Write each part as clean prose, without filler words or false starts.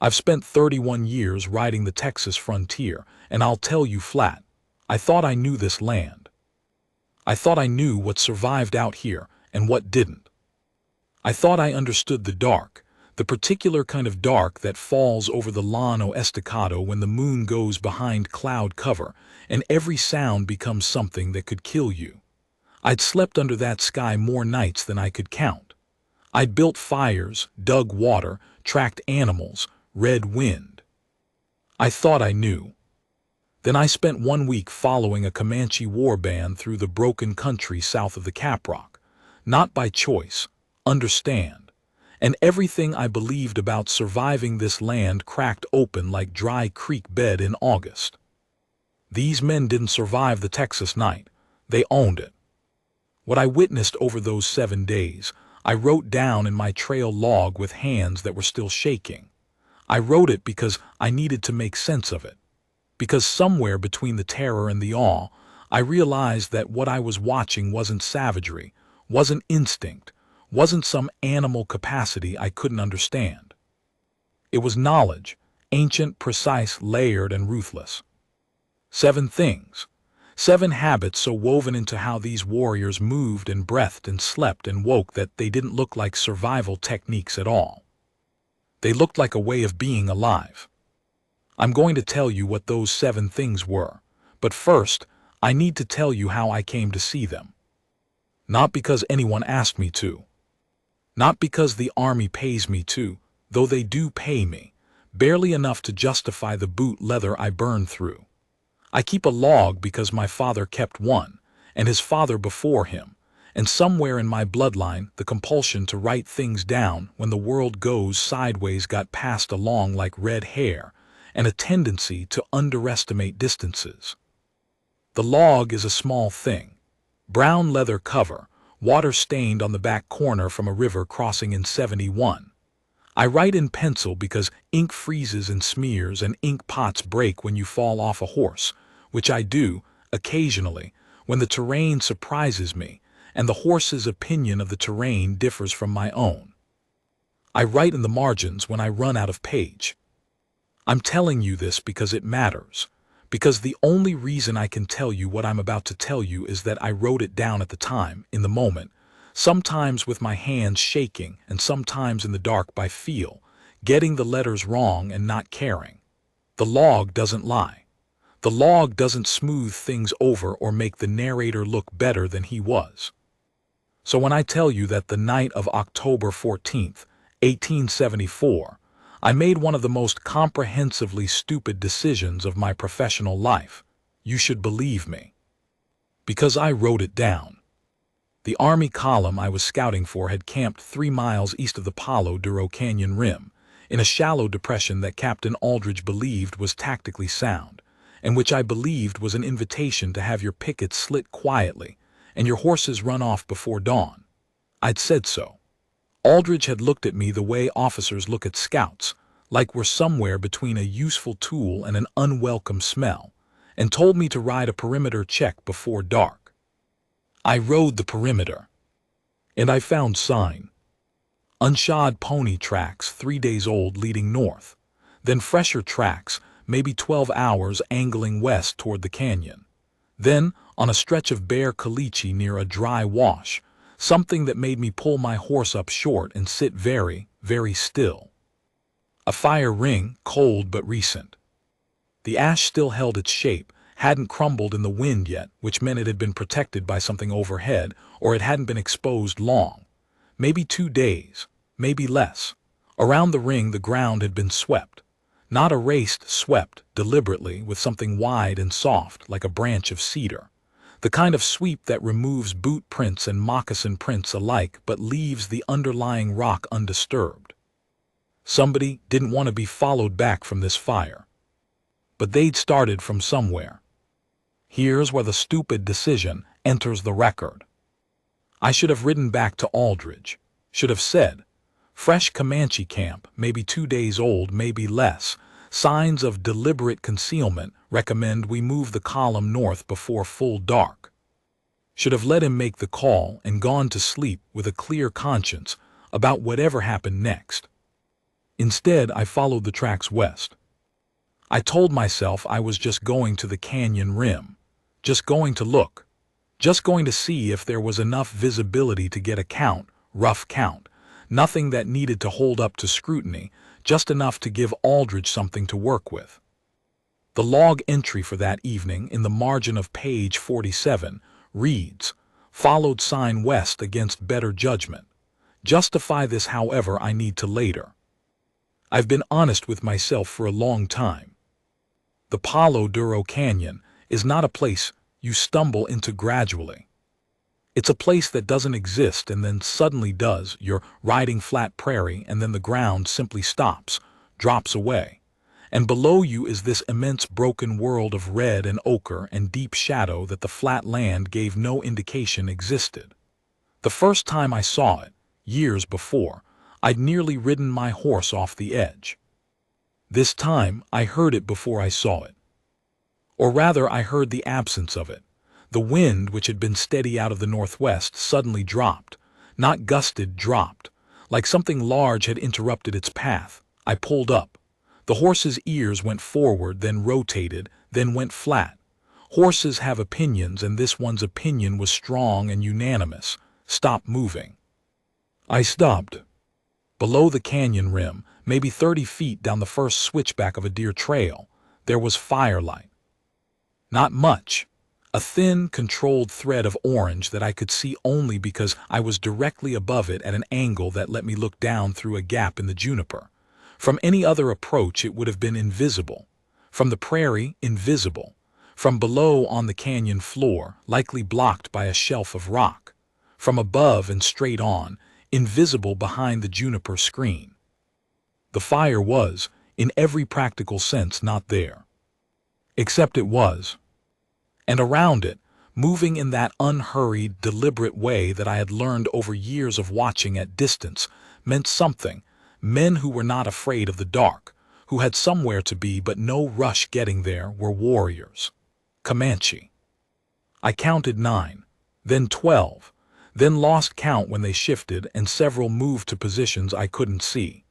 I've spent 31 years riding the Texas frontier, and I'll tell you flat, I thought I knew this land. I thought I knew what survived out here and what didn't. I thought I understood the dark, the particular kind of dark that falls over the Llano Estacado when the moon goes behind cloud cover and every sound becomes something that could kill you. I'd slept under that sky more nights than I could count. I'd built fires, dug water, tracked animals, read wind. I thought I knew. Then I spent 1 week following a Comanche war band through the broken country south of the Caprock. Not by choice, understand. And everything I believed about surviving this land cracked open like dry creek bed in August. These men didn't survive the Texas night. They owned it. What I witnessed over those 7 days, I wrote down in my trail log with hands that were still shaking. I wrote it because I needed to make sense of it. Because somewhere between the terror and the awe, I realized that what I was watching wasn't savagery, wasn't instinct, wasn't some animal capacity I couldn't understand. It was knowledge, ancient, precise, layered, and ruthless. 7 things. 7 habits so woven into how these warriors moved and breathed and slept and woke that they didn't look like survival techniques at all. They looked like a way of being alive. I'm going to tell you what those 7 things were, but first, I need to tell you how I came to see them. Not because anyone asked me to. Not because the army pays me to, though they do pay me, barely enough to justify the boot leather I burned through. I keep a log because my father kept one, and his father before him, and somewhere in my bloodline the compulsion to write things down when the world goes sideways got passed along like red hair, and a tendency to underestimate distances. The log is a small thing. Brown leather cover, water stained on the back corner from a river crossing in '71. I write in pencil because ink freezes and smears and ink pots break when you fall off a horse, which I do, occasionally, when the terrain surprises me and the horse's opinion of the terrain differs from my own. I write in the margins when I run out of page. I'm telling you this because it matters, because the only reason I can tell you what I'm about to tell you is that I wrote it down at the time, in the moment, sometimes with my hands shaking and sometimes in the dark by feel, getting the letters wrong and not caring. The log doesn't lie. The log doesn't smooth things over or make the narrator look better than he was. So when I tell you that the night of October 14th, 1874, I made one of the most comprehensively stupid decisions of my professional life, you should believe me. Because I wrote it down. The Army column I was scouting for had camped 3 miles east of the Palo Duro Canyon rim, in a shallow depression that Captain Aldridge believed was tactically sound, and which I believed was an invitation to have your pickets slit quietly and your horses run off before dawn. I'd said so. Aldridge had looked at me the way officers look at scouts, like we're somewhere between a useful tool and an unwelcome smell, and told me to ride a perimeter check before dark. I rode the perimeter, and I found sign. Unshod pony tracks 3 days old leading north, then fresher tracks, maybe 12 hours angling west toward the canyon. Then, on a stretch of bare caliche near a dry wash, something that made me pull my horse up short and sit very, very still. A fire ring, cold but recent. The ash still held its shape, hadn't crumbled in the wind yet, which meant it had been protected by something overhead, or it hadn't been exposed long. Maybe 2 days, maybe less. Around the ring the ground had been swept. Not erased, swept, deliberately, with something wide and soft, like a branch of cedar. The kind of sweep that removes boot prints and moccasin prints alike but leaves the underlying rock undisturbed. Somebody didn't want to be followed back from this fire. But they'd started from somewhere. Here's where the stupid decision enters the record. I should have ridden back to Aldridge. Should have said, fresh Comanche camp, maybe 2 days old, maybe less. Signs of deliberate concealment recommend we move the column north before full dark. Should have let him make the call and gone to sleep with a clear conscience about whatever happened next. Instead, I followed the tracks west. I told myself I was just going to the canyon rim, just going to look, just going to see if there was enough visibility to get a count, rough count, nothing that needed to hold up to scrutiny, just enough to give Aldridge something to work with. The log entry for that evening in the margin of page 47 reads, "Followed sign west against better judgment. Justify this however I need to later." I've been honest with myself for a long time. The Palo Duro Canyon is not a place you stumble into gradually. It's a place that doesn't exist and then suddenly does. You're riding flat prairie and then the ground simply stops, drops away. And below you is this immense broken world of red and ochre and deep shadow that the flat land gave no indication existed. The first time I saw it, years before, I'd nearly ridden my horse off the edge. This time, I heard it before I saw it. Or rather, I heard the absence of it. The wind, which had been steady out of the northwest, suddenly dropped. Not gusted, dropped. Like something large had interrupted its path. I pulled up. The horse's ears went forward, then rotated, then went flat. Horses have opinions, and this one's opinion was strong and unanimous. Stop moving. I stopped. Below the canyon rim, maybe 30 feet down the first switchback of a deer trail, there was firelight. Not much. A thin, controlled thread of orange that I could see only because I was directly above it at an angle that let me look down through a gap in the juniper. From any other approach it would have been invisible. From the prairie, invisible. From below on the canyon floor, likely blocked by a shelf of rock. From above and straight on, invisible behind the juniper screen. The fire was, in every practical sense, not there. Except it was. And around it, moving in that unhurried, deliberate way that I had learned over years of watching at distance, meant something. Men who were not afraid of the dark, who had somewhere to be but no rush getting there, were warriors. Comanche. I counted 9, then 12, then lost count when they shifted and several moved to positions I couldn't see.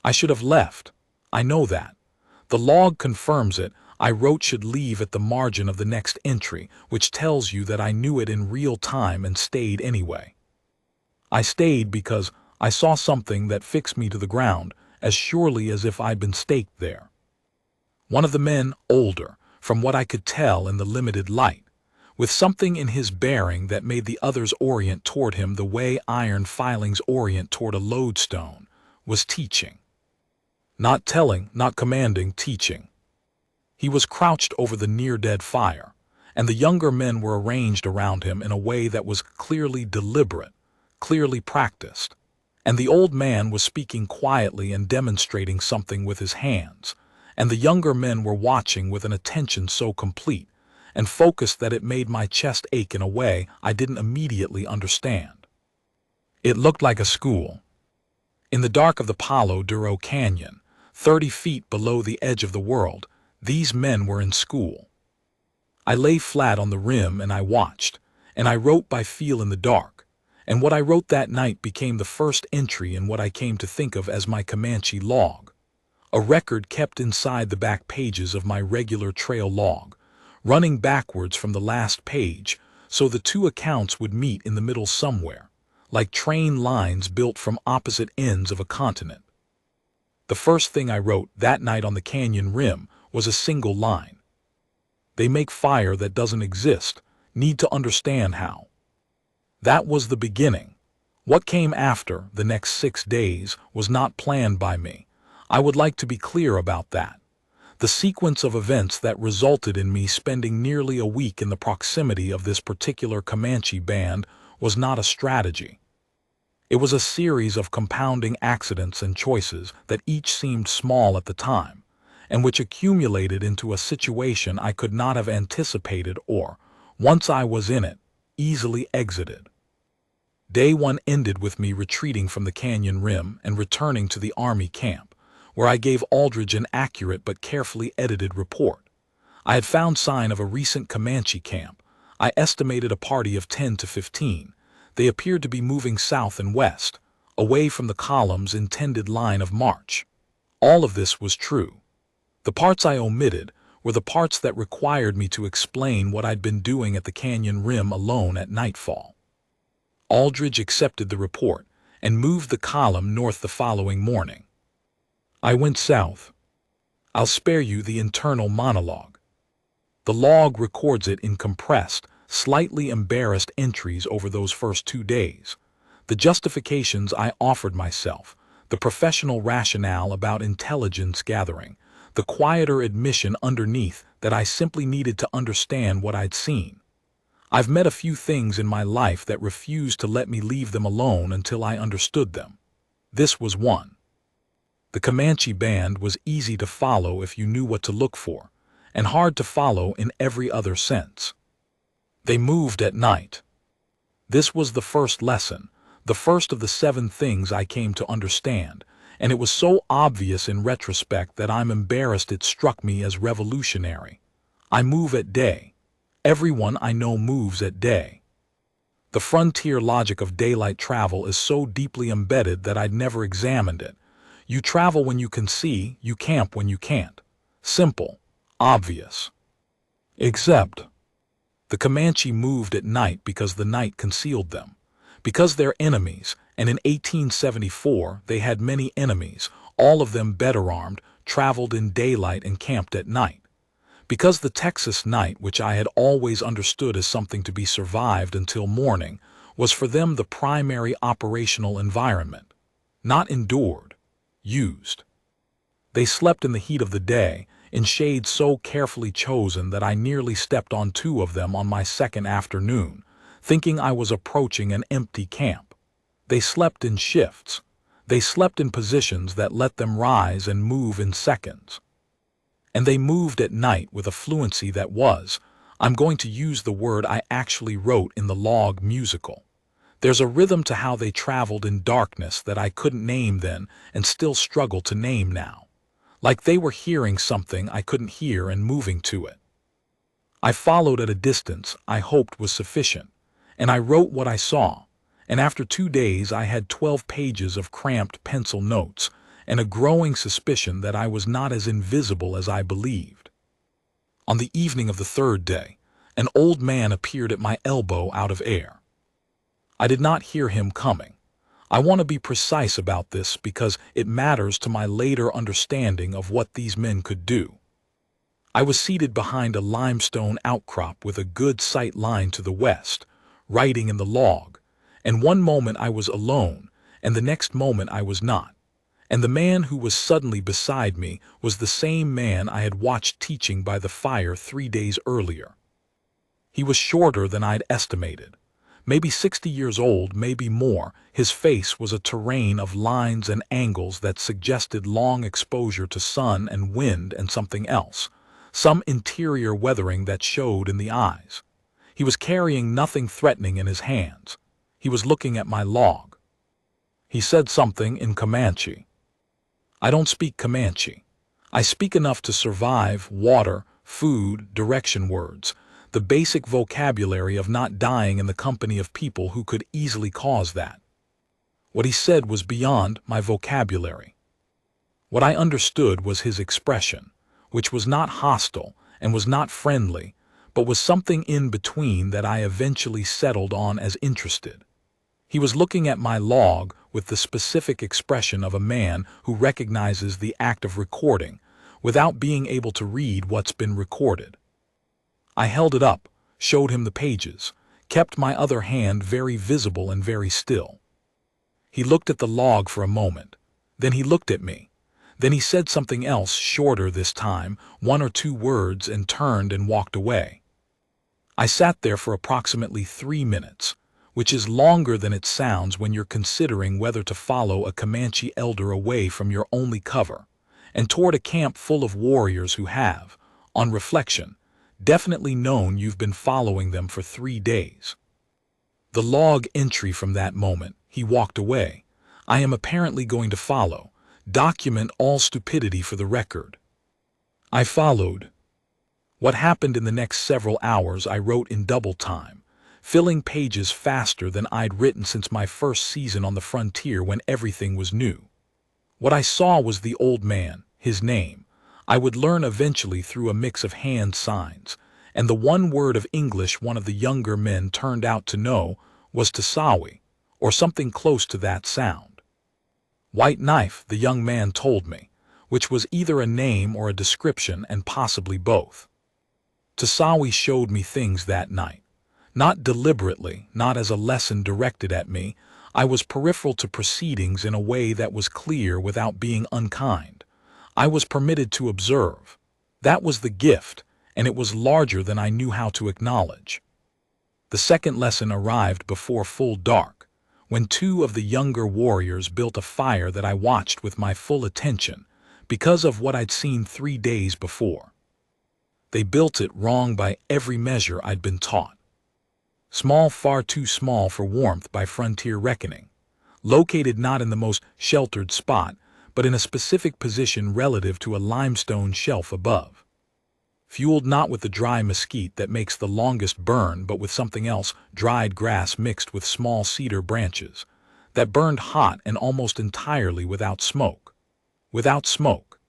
I should have left. I know that. The log confirms it. I wrote should leave at the margin of the next entry, which tells you that I knew it in real time and stayed anyway. I stayed because I saw something that fixed me to the ground as surely as if I'd been staked there. One of the men, older, from what I could tell in the limited light, with something in his bearing that made the others orient toward him the way iron filings orient toward a lodestone, was teaching. Not telling, not commanding, teaching. He was crouched over the near-dead fire, and the younger men were arranged around him in a way that was clearly deliberate, clearly practiced. And the old man was speaking quietly and demonstrating something with his hands, and the younger men were watching with an attention so complete and focused that it made my chest ache in a way I didn't immediately understand. It looked like a school. In the dark of the Palo Duro Canyon, 30 feet below the edge of the world, these men were in school. I lay flat on the rim and I watched, and I wrote by feel in the dark, and what I wrote that night became the first entry in what I came to think of as my Comanche log, a record kept inside the back pages of my regular trail log, running backwards from the last page, so the two accounts would meet in the middle somewhere, like train lines built from opposite ends of a continent. The first thing I wrote that night on the canyon rim was a single line. They make fire that doesn't exist, need to understand how. That was the beginning. What came after, the next 6 days, was not planned by me. I would like to be clear about that. The sequence of events that resulted in me spending nearly a week in the proximity of this particular Comanche band was not a strategy. It was a series of compounding accidents and choices that each seemed small at the time, and which accumulated into a situation I could not have anticipated or, once I was in it, easily exited. Day 1 ended with me retreating from the canyon rim and returning to the Army camp, where I gave Aldridge an accurate but carefully edited report. I had found sign of a recent Comanche camp. I estimated a party of 10 to 15. They appeared to be moving south and west, away from the column's intended line of march. All of this was true. The parts I omitted were the parts that required me to explain what I'd been doing at the canyon rim alone at nightfall. Aldridge accepted the report and moved the column north the following morning. I went south. I'll spare you the internal monologue. The log records it in compressed, slightly embarrassed entries over those first 2 days. The justifications I offered myself, the professional rationale about intelligence gathering, the quieter admission underneath that I simply needed to understand what I'd seen. I've met a few things in my life that refused to let me leave them alone until I understood them. This was one. The Comanche band was easy to follow if you knew what to look for, and hard to follow in every other sense. They moved at night. This was the first lesson, the first of the 7 things I came to understand, and it was so obvious in retrospect that I'm embarrassed it struck me as revolutionary. I move at day. Everyone I know moves at day. The frontier logic of daylight travel is so deeply embedded that I'd never examined it. You travel when you can see, you camp when you can't. Simple, obvious. Except, the Comanche moved at night because the night concealed them. Because they're enemies, and in 1874 they had many enemies, all of them better armed, traveled in daylight and camped at night. Because the Texas night, which I had always understood as something to be survived until morning, was for them the primary operational environment. Not endured, used. They slept in the heat of the day, in shade so carefully chosen that I nearly stepped on 2 of them on my second afternoon, thinking I was approaching an empty camp. They slept in shifts. They slept in positions that let them rise and move in seconds. And they moved at night with a fluency that was, I'm going to use the word I actually wrote in the log, musical. There's a rhythm to how they traveled in darkness that I couldn't name then and still struggle to name now. Like they were hearing something I couldn't hear and moving to it. I followed at a distance I hoped was sufficient, and I wrote what I saw, and after 2 days I had 12 pages of cramped pencil notes, and a growing suspicion that I was not as invisible as I believed. On the evening of the 3rd day, an old man appeared at my elbow out of air. I did not hear him coming. I want to be precise about this because it matters to my later understanding of what these men could do. I was seated behind a limestone outcrop with a good sight line to the west, writing in the log, and one moment I was alone, and the next moment I was not. And the man who was suddenly beside me was the same man I had watched teaching by the fire 3 days earlier. He was shorter than I'd estimated. Maybe 60 years old, maybe more. His face was a terrain of lines and angles that suggested long exposure to sun and wind and something else, some interior weathering that showed in the eyes. He was carrying nothing threatening in his hands. He was looking at my log. He said something in Comanche. I don't speak Comanche. I speak enough to survive water, food, direction words, the basic vocabulary of not dying in the company of people who could easily cause that. What he said was beyond my vocabulary. What I understood was his expression, which was not hostile and was not friendly, but was something in between that I eventually settled on as interested. He was looking at my log with the specific expression of a man who recognizes the act of recording without being able to read what's been recorded. I held it up, showed him the pages, kept my other hand very visible and very still. He looked at the log for a moment. Then he looked at me. Then he said something else, shorter this time, 1 or 2 words, and turned and walked away. I sat there for approximately 3 minutes, which is longer than it sounds when you're considering whether to follow a Comanche elder away from your only cover, and toward a camp full of warriors who have, on reflection, definitely known you've been following them for 3 days. The log entry from that moment, he walked away. I am apparently going to follow. Document all stupidity for the record. I followed. What happened in the next several hours I wrote in double time, filling pages faster than I'd written since my first season on the frontier when everything was new. What I saw was the old man, his name. I would learn eventually through a mix of hand signs, and the one word of English one of the younger men turned out to know was Tasawi, or something close to that sound. White knife, the young man told me, which was either a name or a description and possibly both. Tasawi showed me things that night. Not deliberately, not as a lesson directed at me. I was peripheral to proceedings in a way that was clear without being unkind. I was permitted to observe. That was the gift, and it was larger than I knew how to acknowledge. The second lesson arrived before full dark, when two of the younger warriors built a fire that I watched with my full attention, because of what I'd seen 3 days before. They built it wrong by every measure I'd been taught. Small, far too small for warmth by frontier reckoning. Located not in the most sheltered spot, but in a specific position relative to a limestone shelf above. Fueled not with the dry mesquite that makes the longest burn, but with something else, dried grass mixed with small cedar branches, that burned hot and almost entirely without smoke. Without smoke.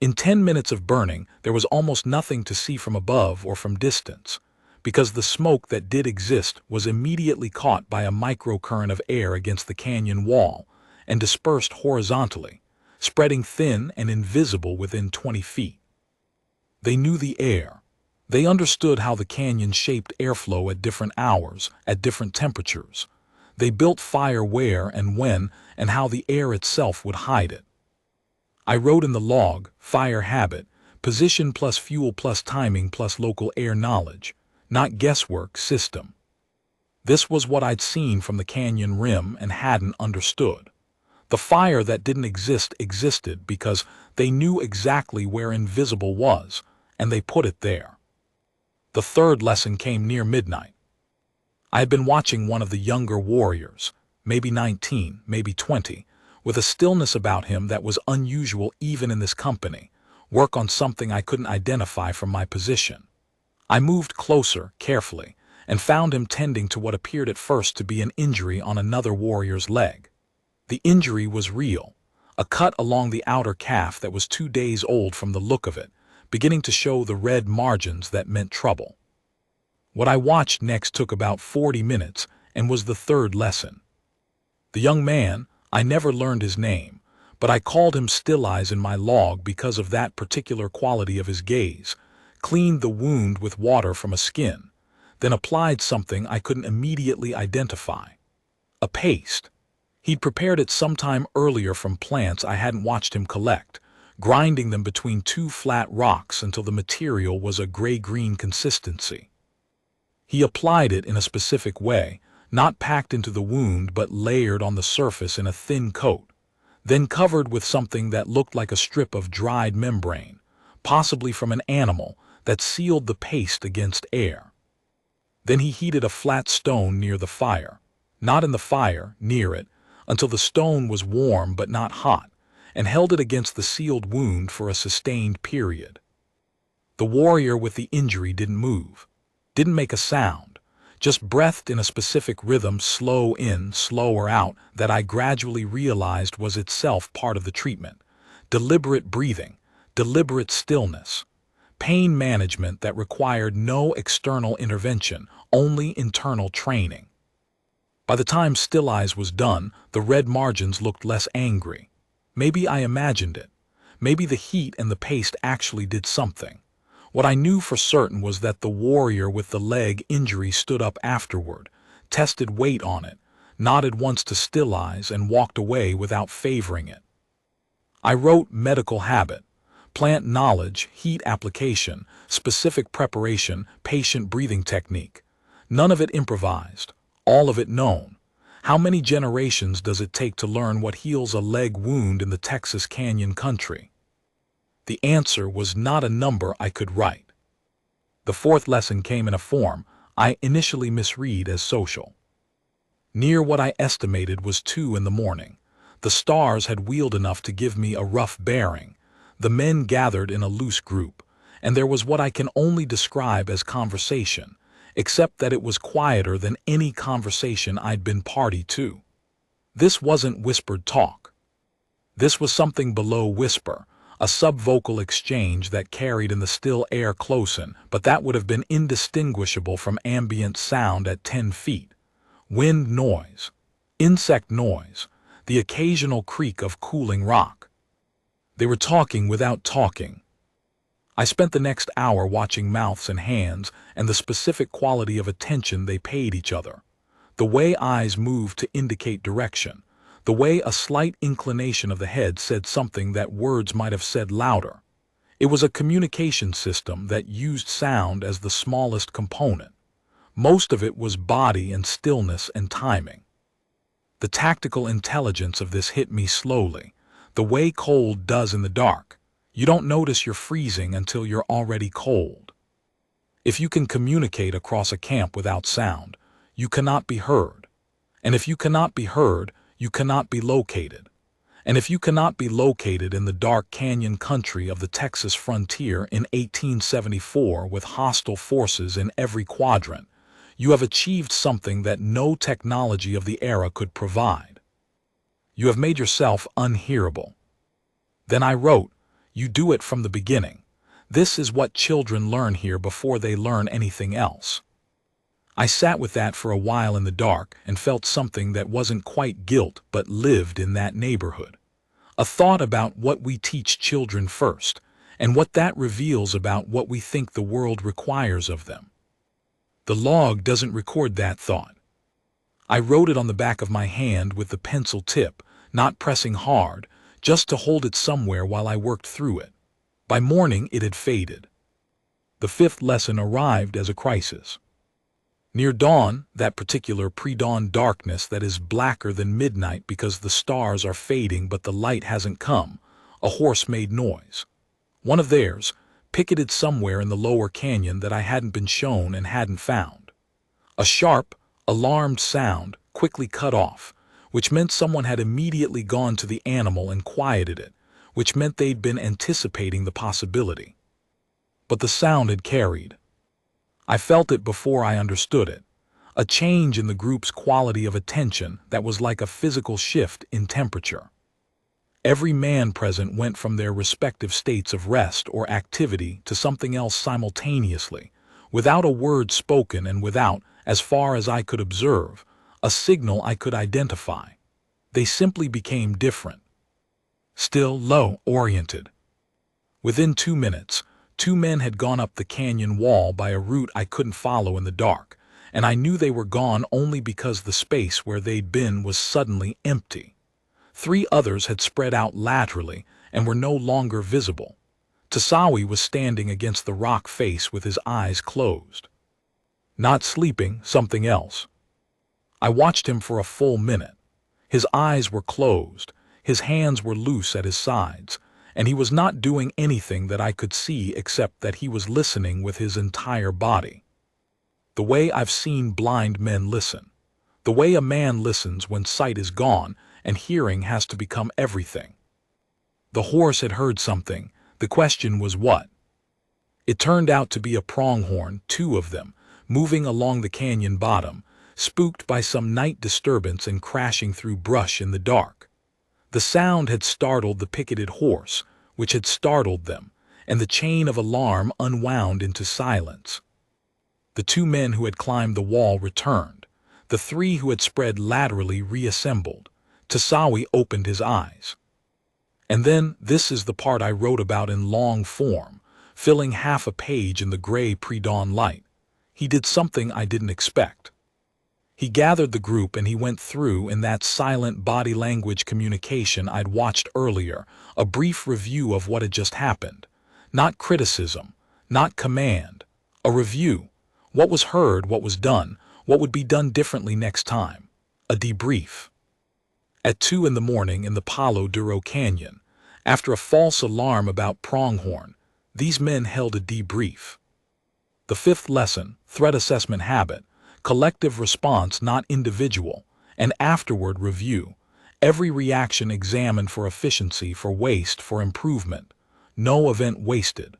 In 10 minutes of burning, there was almost nothing to see from above or from distance, because the smoke that did exist was immediately caught by a microcurrent of air against the canyon wall and dispersed horizontally, spreading thin and invisible within 20 feet. They knew the air. They understood how the canyon shaped airflow at different hours, at different temperatures. They built fire where and when, and how the air itself would hide it. I wrote in the log, fire habit, position plus fuel plus timing plus local air knowledge, not guesswork, system. This was what I'd seen from the canyon rim and hadn't understood. The fire that didn't exist existed because they knew exactly where invisible was, and they put it there. The third lesson came near midnight. I had been watching one of the younger warriors, maybe 19, maybe 20, with a stillness about him that was unusual even in this company, work on something I couldn't identify from my position. I moved closer, carefully, and found him tending to what appeared at first to be an injury on another warrior's leg. The injury was real, a cut along the outer calf that was 2 days old from the look of it, beginning to show the red margins that meant trouble. What I watched next took about 40 minutes and was the third lesson. The young man, I never learned his name, but I called him Still Eyes in my log because of that particular quality of his gaze, cleaned the wound with water from a skin, then applied something I couldn't immediately identify. A paste. He'd prepared it sometime earlier from plants I hadn't watched him collect, grinding them between 2 flat rocks until the material was a gray-green consistency. He applied it in a specific way, not packed into the wound but layered on the surface in a thin coat, then covered with something that looked like a strip of dried membrane, possibly from an animal, that sealed the paste against air. Then he heated a flat stone near the fire, not in the fire, near it, until the stone was warm but not hot, and held it against the sealed wound for a sustained period. The warrior with the injury didn't move, didn't make a sound, just breathed in a specific rhythm, slow in, slower out, that I gradually realized was itself part of the treatment. Deliberate breathing, deliberate stillness. Pain management that required no external intervention, only internal training. By the time Still Eyes was done, the red margins looked less angry. Maybe I imagined it. Maybe the heat and the paste actually did something. What I knew for certain was that the warrior with the leg injury stood up afterward, tested weight on it, nodded once to Still Eyes, and walked away without favoring it. I wrote medical habit. Plant knowledge, heat application, specific preparation, patient breathing technique. None of it improvised, all of it known. How many generations does it take to learn what heals a leg wound in the Texas Canyon country? The answer was not a number I could write. The fourth lesson came in a form I initially misread as social. Near what I estimated was 2 in the morning. The stars had wheeled enough to give me a rough bearing. The men gathered in a loose group, and there was what I can only describe as conversation, except that it was quieter than any conversation I'd been party to. This wasn't whispered talk. This was something below whisper, a subvocal exchange that carried in the still air close in, but that would have been indistinguishable from ambient sound at 10 feet. Wind noise, insect noise, the occasional creak of cooling rock. They were talking without talking. I spent the next hour watching mouths and hands and the specific quality of attention they paid each other. The way eyes moved to indicate direction, the way a slight inclination of the head said something that words might have said louder. It was a communication system that used sound as the smallest component. Most of it was body and stillness and timing. The tactical intelligence of this hit me slowly, the way cold does in the dark. You don't notice you're freezing until you're already cold. If you can communicate across a camp without sound, you cannot be heard. And if you cannot be heard, you cannot be located. And if you cannot be located in the dark canyon country of the Texas frontier in 1874 with hostile forces in every quadrant, you have achieved something that no technology of the era could provide. You have made yourself unhearable. Then I wrote, you do it from the beginning. This is what children learn here before they learn anything else. I sat with that for a while in the dark and felt something that wasn't quite guilt but lived in that neighborhood. A thought about what we teach children first, and what that reveals about what we think the world requires of them. The log doesn't record that thought. I wrote it on the back of my hand with the pencil tip, not pressing hard, just to hold it somewhere while I worked through it. By morning it had faded. The fifth lesson arrived as a crisis. Near dawn, that particular pre-dawn darkness that is blacker than midnight because the stars are fading but the light hasn't come, a horse made noise. One of theirs, picketed somewhere in the lower canyon that I hadn't been shown and hadn't found. A sharp, alarmed sound quickly cut off, which meant someone had immediately gone to the animal and quieted it, which meant they'd been anticipating the possibility. But the sound had carried. I felt it before I understood it, a change in the group's quality of attention that was like a physical shift in temperature. Every man present went from their respective states of rest or activity to something else simultaneously, without a word spoken and without, as far as I could observe, a signal I could identify. They simply became different. Still low-oriented. Within 2 minutes, 2 men had gone up the canyon wall by a route I couldn't follow in the dark, and I knew they were gone only because the space where they'd been was suddenly empty. 3 others had spread out laterally and were no longer visible. Tasawi was standing against the rock face with his eyes closed. Not sleeping, something else. I watched him for a full minute. His eyes were closed, his hands were loose at his sides, and he was not doing anything that I could see except that he was listening with his entire body. The way I've seen blind men listen. The way a man listens when sight is gone and hearing has to become everything. The horse had heard something. The question was what? It turned out to be a pronghorn, 2 of them, moving along the canyon bottom, spooked by some night disturbance and crashing through brush in the dark. The sound had startled the picketed horse, which had startled them, and the chain of alarm unwound into silence. The 2 men who had climbed the wall returned. The 3 who had spread laterally reassembled. Tasawi opened his eyes. And then, this is the part I wrote about in long form, filling half a page in the gray pre-dawn light. He did something I didn't expect. He gathered the group and he went through, in that silent body language communication I'd watched earlier, a brief review of what had just happened. Not criticism, not command. A review. What was heard, what was done, what would be done differently next time. A debrief. At 2 in the morning in the Palo Duro Canyon, after a false alarm about pronghorn, these men held a debrief. The 5th lesson, threat assessment habit, collective response not individual, and afterward review, every reaction examined for efficiency, for waste, for improvement, no event wasted.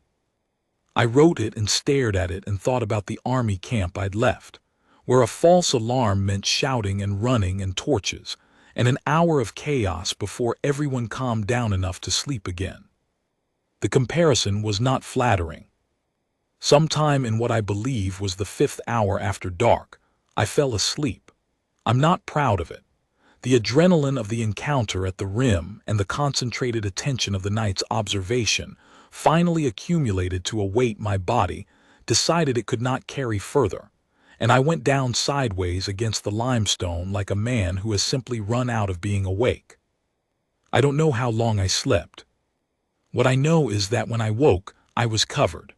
I wrote it and stared at it and thought about the army camp I'd left, where a false alarm meant shouting and running and torches, and an hour of chaos before everyone calmed down enough to sleep again. The comparison was not flattering. Sometime in what I believe was the 5th hour after dark, I fell asleep. I'm not proud of it. The adrenaline of the encounter at the rim and the concentrated attention of the night's observation finally accumulated to a weight my body decided it could not carry further, and I went down sideways against the limestone like a man who has simply run out of being awake. I don't know how long I slept. What I know is that when I woke, I was covered.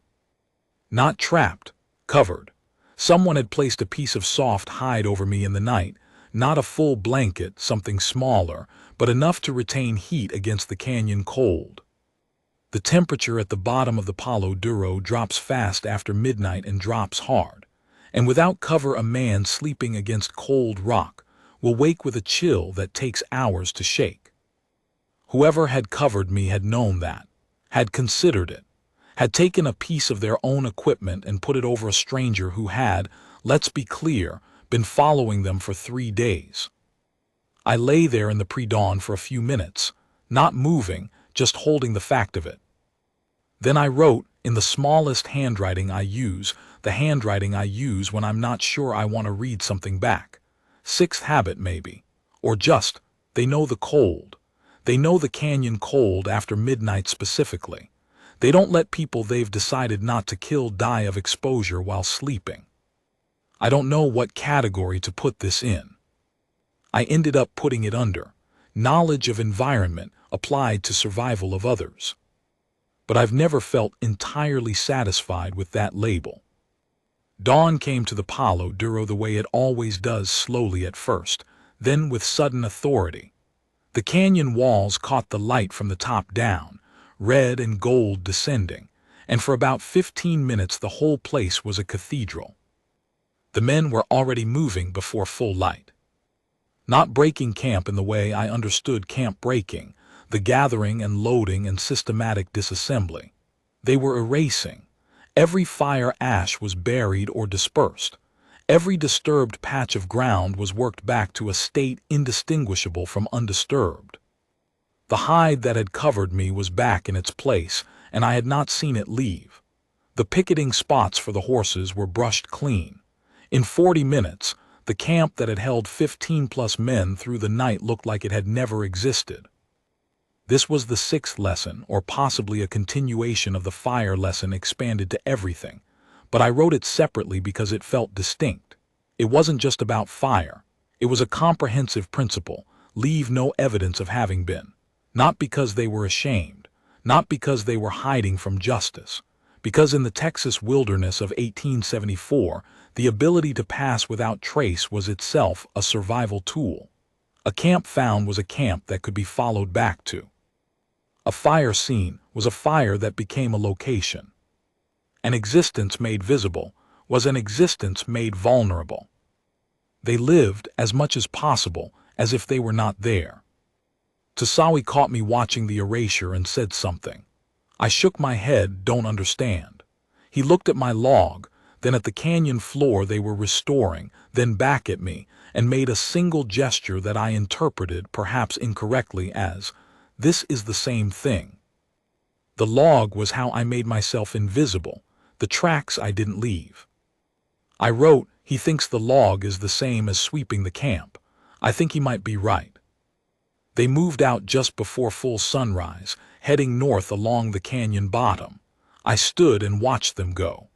Not trapped, covered. Someone had placed a piece of soft hide over me in the night, not a full blanket, something smaller, but enough to retain heat against the canyon cold. The temperature at the bottom of the Palo Duro drops fast after midnight and drops hard, and without cover a man sleeping against cold rock will wake with a chill that takes hours to shake. Whoever had covered me had known that, had considered it, had taken a piece of their own equipment and put it over a stranger who had, let's be clear, been following them for 3 days. I lay there in the pre-dawn for a few minutes, not moving, just holding the fact of it. Then I wrote, in the smallest handwriting I use, the handwriting I use when I'm not sure I want to read something back. 6th habit maybe. Or just, they know the cold. They know the canyon cold after midnight specifically. They don't let people they've decided not to kill die of exposure while sleeping. I don't know what category to put this in. I ended up putting it under knowledge of environment applied to survival of others. But I've never felt entirely satisfied with that label. Dawn came to the Palo Duro the way it always does, slowly at first, then with sudden authority. The canyon walls caught the light from the top down, red and gold descending, and for about 15 minutes the whole place was a cathedral. The men were already moving before full light. Not breaking camp in the way I understood camp breaking, the gathering and loading and systematic disassembly. They were erasing. Every fire ash was buried or dispersed. Every disturbed patch of ground was worked back to a state indistinguishable from undisturbed. The hide that had covered me was back in its place, and I had not seen it leave. The picketing spots for the horses were brushed clean. In 40 minutes, the camp that had held 15+ men through the night looked like it had never existed. This was the 6th lesson, or possibly a continuation of the fire lesson expanded to everything, but I wrote it separately because it felt distinct. It wasn't just about fire. It was a comprehensive principle, leave no evidence of having been. Not because they were ashamed, not because they were hiding from justice, because in the Texas wilderness of 1874, the ability to pass without trace was itself a survival tool. A camp found was a camp that could be followed back to. A fire scene was a fire that became a location. An existence made visible was an existence made vulnerable. They lived as much as possible as if they were not there. Tasawi caught me watching the erasure and said something. I shook my head, don't understand. He looked at my log, then at the canyon floor they were restoring, then back at me, and made a single gesture that I interpreted, perhaps incorrectly, as, "This is the same thing." The log was how I made myself invisible, the tracks I didn't leave. I wrote, he thinks the log is the same as sweeping the camp. I think he might be right. They moved out just before full sunrise, heading north along the canyon bottom. I stood and watched them go.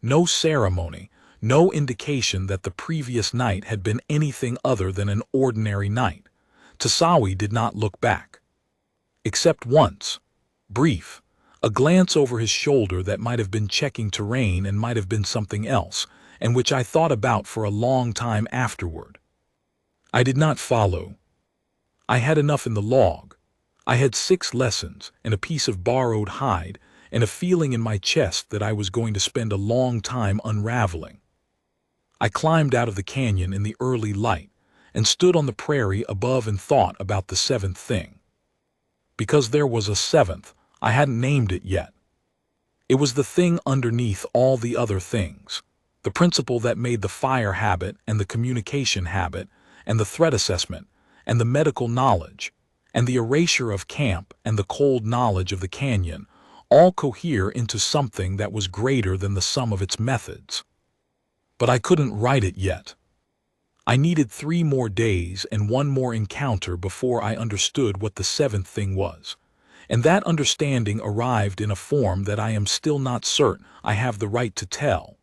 No ceremony, no indication that the previous night had been anything other than an ordinary night. Tasawi did not look back. Except once. Brief. A glance over his shoulder that might have been checking terrain and might have been something else, and which I thought about for a long time afterward. I did not follow. I had enough in the log. I had 6 lessons and a piece of borrowed hide and a feeling in my chest that I was going to spend a long time unraveling. I climbed out of the canyon in the early light and stood on the prairie above and thought about the 7th thing. Because there was a 7th, I hadn't named it yet. It was the thing underneath all the other things. The principle that made the fire habit and the communication habit and the threat assessment and the medical knowledge and the erasure of camp and the cold knowledge of the canyon all cohere into something that was greater than the sum of its methods. But I couldn't write it yet. I needed 3 more days and 1 more encounter before I understood what the 7th thing was. And that understanding arrived in a form that I am still not certain I have the right to tell.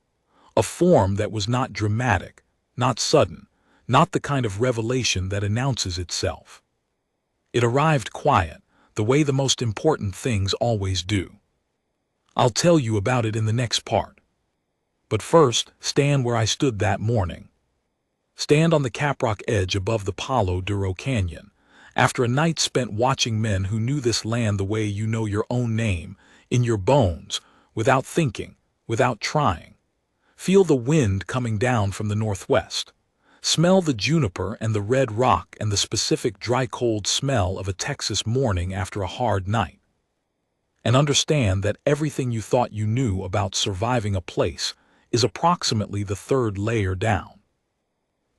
A form that was not dramatic, not sudden, not the kind of revelation that announces itself. It arrived quiet, the way the most important things always do. I'll tell you about it in the next part. But first, stand where I stood that morning. Stand on the caprock edge above the Palo Duro Canyon, after a night spent watching men who knew this land the way you know your own name, in your bones, without thinking, without trying. Feel the wind coming down from the northwest. Smell the juniper and the red rock and the specific dry cold smell of a Texas morning after a hard night. And understand that everything you thought you knew about surviving a place is approximately the 3rd layer down.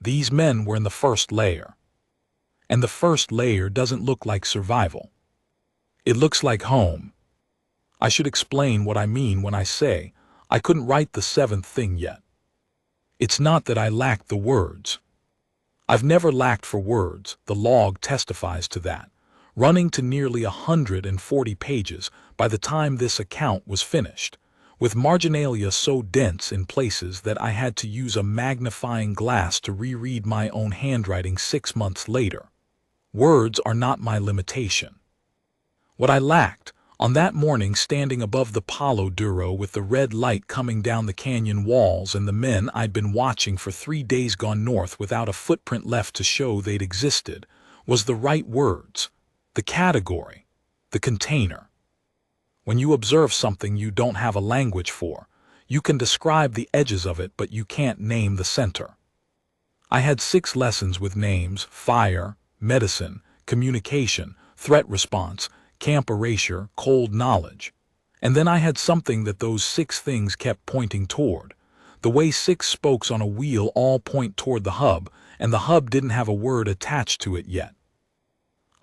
These men were in the 1st layer. And the 1st layer doesn't look like survival. It looks like home. I should explain what I mean when I say I couldn't write the 7th thing yet. It's not that I lacked the words. I've never lacked for words, the log testifies to that, running to nearly 140 pages by the time this account was finished, with marginalia so dense in places that I had to use a magnifying glass to reread my own handwriting 6 months later. Words are not my limitation. What I lacked, on that morning standing above the Palo Duro with the red light coming down the canyon walls and the men I'd been watching for 3 days gone north without a footprint left to show they'd existed, was the right words, the category, the container. When you observe something you don't have a language for, you can describe the edges of it but you can't name the center. I had 6 lessons with names: fire, medicine, communication, threat response, camp erasure, cold knowledge. And then I had something that those 6 things kept pointing toward. The way 6 spokes on a wheel all point toward the hub, and the hub didn't have a word attached to it yet.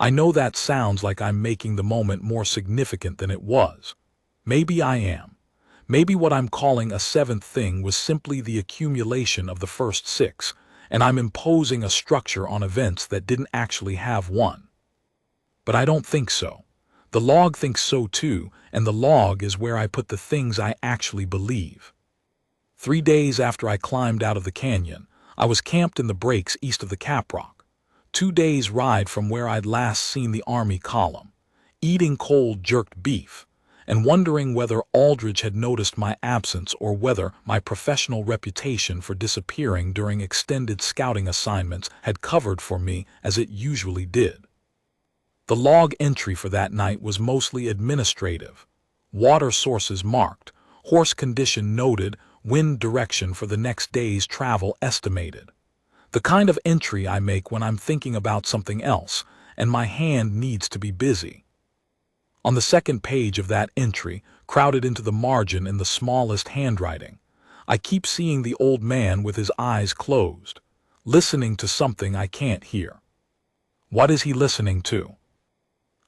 I know that sounds like I'm making the moment more significant than it was. Maybe I am. Maybe what I'm calling a 7th thing was simply the accumulation of the first 6, and I'm imposing a structure on events that didn't actually have one. But I don't think so. The log thinks so too, and the log is where I put the things I actually believe. 3 days after I climbed out of the canyon, I was camped in the breaks east of the caprock. 2 days' ride from where I'd last seen the Army column, eating cold jerked beef, and wondering whether Aldridge had noticed my absence or whether my professional reputation for disappearing during extended scouting assignments had covered for me as it usually did. The log entry for that night was mostly administrative. Water sources marked, horse condition noted, wind direction for the next day's travel estimated. The kind of entry I make when I'm thinking about something else, and my hand needs to be busy. On the 2nd page of that entry, crowded into the margin in the smallest handwriting, I keep seeing the old man with his eyes closed, listening to something I can't hear. What is he listening to?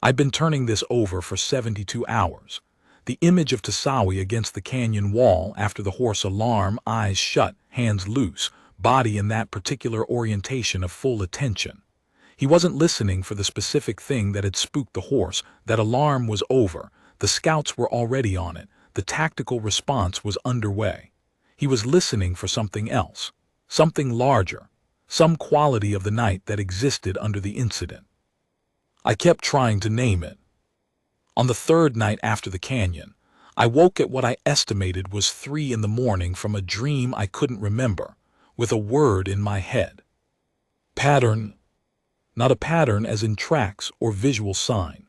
I've been turning this over for 72 hours. The image of Tasawi against the canyon wall after the horse alarm, eyes shut, hands loose, body in that particular orientation of full attention. He wasn't listening for the specific thing that had spooked the horse. That alarm was over. The scouts were already on it. The tactical response was underway. He was listening for something else, something larger, some quality of the night that existed under the incident. I kept trying to name it. On the 3rd night after the canyon, I woke at what I estimated was 3 in the morning from a dream I couldn't remember, with a word in my head. Pattern. Not a pattern as in tracks or visual sign.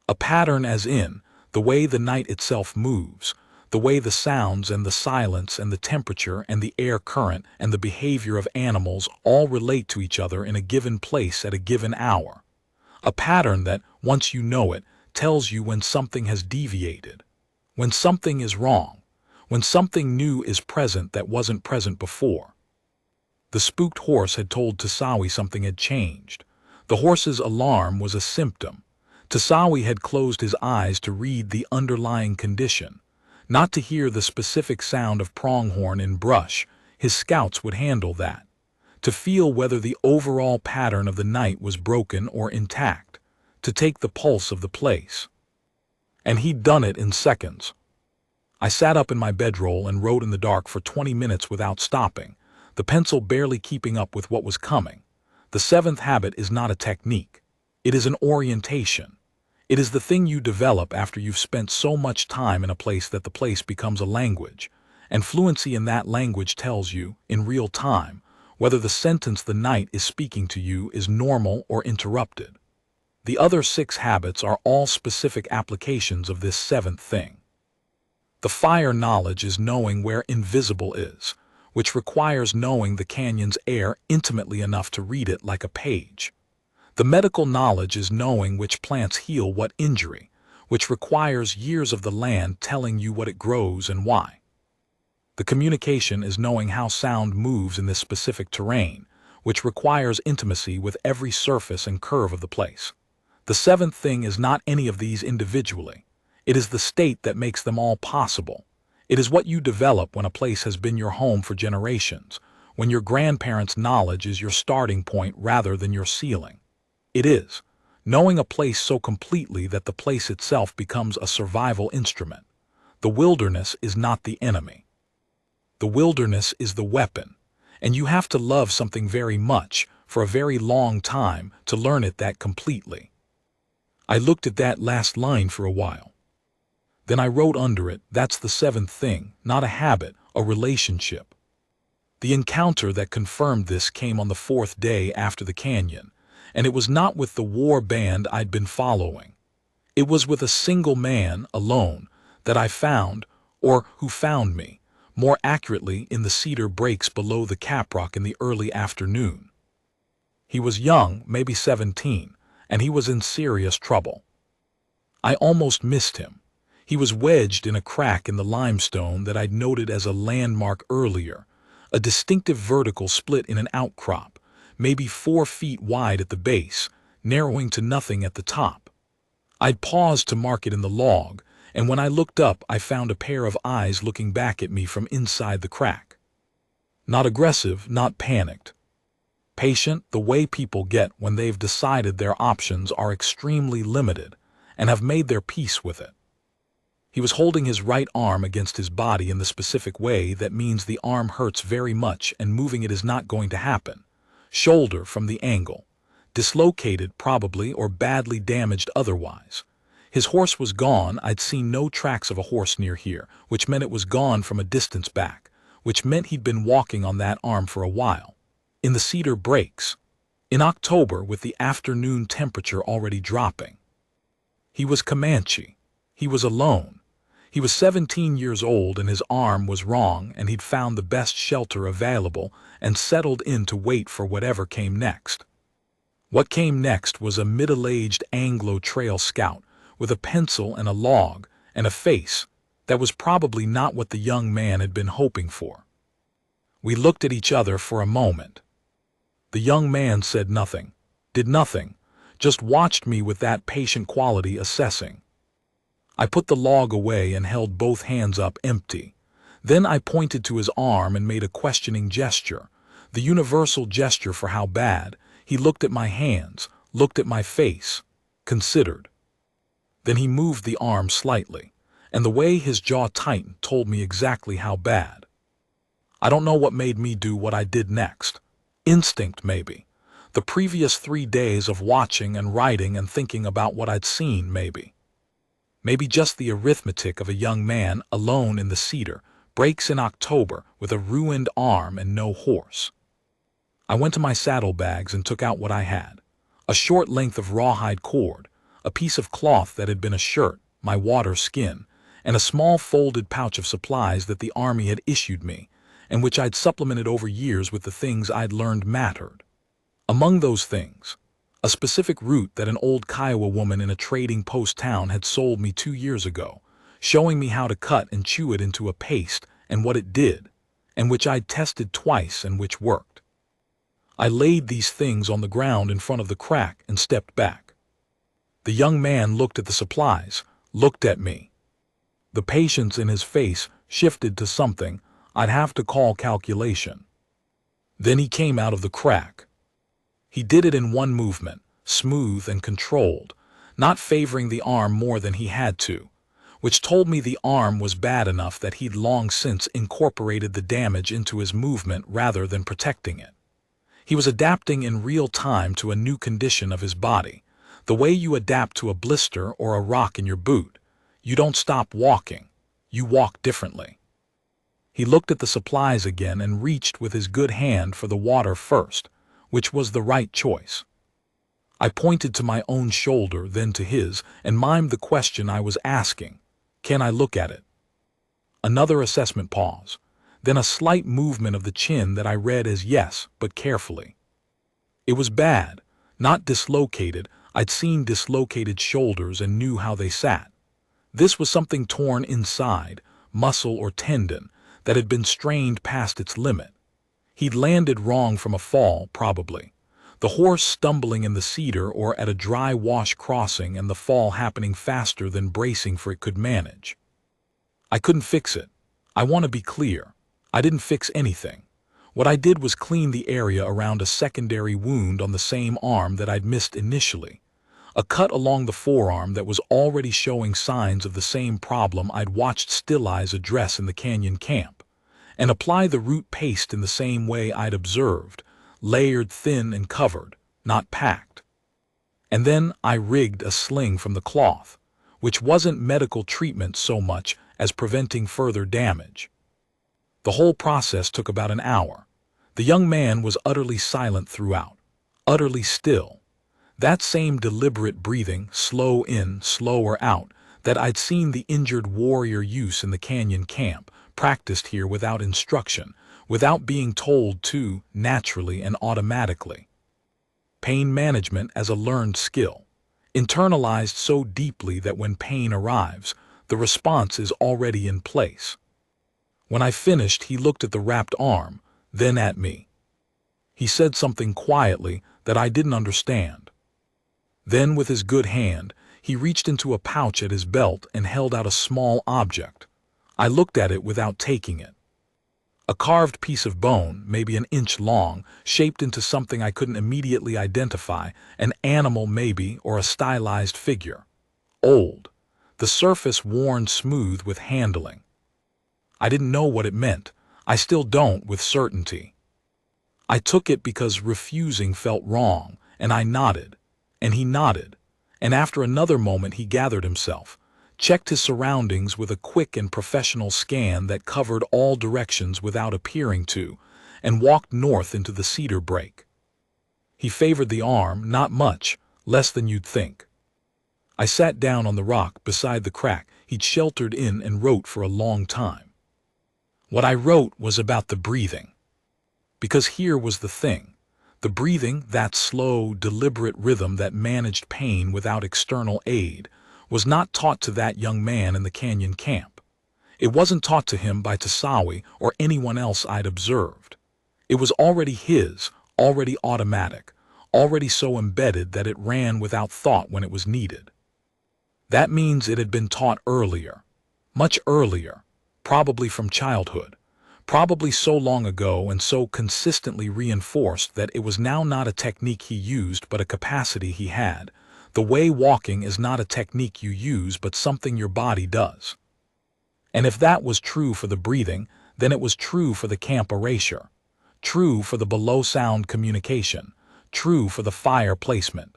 A pattern as in the way the night itself moves, the way the sounds and the silence and the temperature and the air current and the behavior of animals all relate to each other in a given place at a given hour. A pattern that, once you know it, tells you when something has deviated, When something is wrong. When something new is present that wasn't present before. The spooked horse had told Tasawi something had changed. The horse's alarm was a symptom. Tasawi had closed his eyes to read the underlying condition. Not to hear the specific sound of pronghorn in brush. His scouts would handle that. To feel whether the overall pattern of the night was broken or intact. To take the pulse of the place. And he'd done it in seconds. I sat up in my bedroll and wrote in the dark for 20 minutes without stopping, the pencil barely keeping up with what was coming. The seventh habit is not a technique. It is an orientation. It is the thing you develop after you've spent so much time in a place that the place becomes a language, and fluency in that language tells you, in real time, whether the sentence the night is speaking to you is normal or interrupted. The other 6 habits are all specific applications of this seventh thing. The fire knowledge is knowing where invisible is, which requires knowing the canyon's air intimately enough to read it like a page. The medical knowledge is knowing which plants heal what injury, which requires years of the land telling you what it grows and why. The communication is knowing how sound moves in this specific terrain, which requires intimacy with every surface and curve of the place. The seventh thing is not any of these individually. It is the state that makes them all possible. It is what you develop when a place has been your home for generations, when your grandparents' knowledge is your starting point rather than your ceiling. It is knowing a place so completely that the place itself becomes a survival instrument. The wilderness is not the enemy. The wilderness is the weapon, and you have to love something very much for a very long time to learn it that completely. I looked at that last line for a while. Then I wrote under it, that's the seventh thing, not a habit, a relationship. The encounter that confirmed this came on the 4th day after the canyon, and it was not with the war band I'd been following. It was with a single man, alone, that I found, or who found me, more accurately in the cedar breaks below the caprock in the early afternoon. He was young, maybe 17, and he was in serious trouble. I almost missed him. He was wedged in a crack in the limestone that I'd noted as a landmark earlier, a distinctive vertical split in an outcrop, maybe 4 feet wide at the base, narrowing to nothing at the top. I'd paused to mark it in the log, and when I looked up I found a pair of eyes looking back at me from inside the crack. Not aggressive, not panicked. Patient, the way people get when they've decided their options are extremely limited and have made their peace with it. He was holding his right arm against his body in the specific way that means the arm hurts very much and moving it is not going to happen. Shoulder from the angle. Dislocated probably or badly damaged otherwise. His horse was gone. I'd seen no tracks of a horse near here, which meant it was gone from a distance back, which meant he'd been walking on that arm for a while. In the cedar breaks. In October with the afternoon temperature already dropping. He was Comanche. He was alone. He was 17 years old and his arm was wrong and he'd found the best shelter available and settled in to wait for whatever came next. What came next was a middle-aged Anglo Trail scout with a pencil and a log and a face that was probably not what the young man had been hoping for. We looked at each other for a moment. The young man said nothing, did nothing, just watched me with that patient quality assessing. I put the log away and held both hands up empty. Then I pointed to his arm and made a questioning gesture, the universal gesture for how bad. He looked at my hands, looked at my face, considered. Then he moved the arm slightly, and the way his jaw tightened told me exactly how bad. I don't know what made me do what I did next. Instinct, maybe. The previous 3 days of watching and writing and thinking about what I'd seen, maybe. Maybe just the arithmetic of a young man alone in the cedar breaks in October with a ruined arm and no horse. I went to my saddlebags and took out what I had. A short length of rawhide cord, a piece of cloth that had been a shirt, my water skin, and a small folded pouch of supplies that the army had issued me, and which I'd supplemented over years with the things I'd learned mattered. Among those things, a specific route that an old Kiowa woman in a trading post town had sold me 2 years ago. showing me how to cut and chew it into a paste and what it did, and which I'd tested twice and which worked. I laid these things on the ground in front of the crack and stepped back. The young man looked at the supplies, looked at me. The patience in his face shifted to something I'd have to call calculation. Then he came out of the crack. He did it in one movement, smooth and controlled, not favoring the arm more than he had to, which told me the arm was bad enough that he'd long since incorporated the damage into his movement rather than protecting it. He was adapting in real time to a new condition of his body, the way you adapt to a blister or a rock in your boot. You don't stop walking, you walk differently. He looked at the supplies again and reached with his good hand for the water first, which was the right choice. I pointed to my own shoulder, then to his, and mimed the question I was asking. Can I look at it? Another assessment pause, then a slight movement of the chin that I read as yes, but carefully. It was bad, not dislocated. I'd seen dislocated shoulders and knew how they sat. This was something torn inside, muscle or tendon, that had been strained past its limit. He'd landed wrong from a fall, probably. The horse stumbling in the cedar or at a dry wash crossing and the fall happening faster than bracing for it could manage. I couldn't fix it. I want to be clear. I didn't fix anything. What I did was clean the area around a secondary wound on the same arm that I'd missed initially. A cut along the forearm that was already showing signs of the same problem I'd watched Still Eyes address in the canyon camp, and apply the root paste in the same way I'd observed, layered thin and covered, not packed. And then I rigged a sling from the cloth, which wasn't medical treatment so much as preventing further damage. The whole process took about an hour. The young man was utterly silent throughout, utterly still. That same deliberate breathing, slow in, slower out, that I'd seen the injured warrior use in the canyon camp, practiced here without instruction, without being told to, naturally and automatically. Pain management as a learned skill, internalized so deeply that when pain arrives, the response is already in place. When I finished, he looked at the wrapped arm, then at me. He said something quietly that I didn't understand. Then, with his good hand, he reached into a pouch at his belt and held out a small object. I looked at it without taking it. A carved piece of bone, maybe an inch long, shaped into something I couldn't immediately identify, an animal maybe, or a stylized figure. Old. The surface worn smooth with handling. I didn't know what it meant. I still don't with certainty. I took it because refusing felt wrong, and I nodded. And he nodded, and after another moment he gathered himself, checked his surroundings with a quick and professional scan that covered all directions without appearing to, and walked north into the cedar break. He favored the arm, not much, less than you'd think. I sat down on the rock beside the crack he'd sheltered in and wrote for a long time. What I wrote was about the breathing. Because here was the thing. The breathing, that slow, deliberate rhythm that managed pain without external aid, was not taught to that young man in the canyon camp. It wasn't taught to him by Tasawi or anyone else I'd observed. It was already his, already automatic, already so embedded that it ran without thought when it was needed. That means it had been taught earlier, much earlier, probably from childhood. Probably so long ago and so consistently reinforced that it was now not a technique he used but a capacity he had. The way walking is not a technique you use but something your body does. And if that was true for the breathing, then it was true for the camp erasure, true for the below-sound communication, true for the fire placement.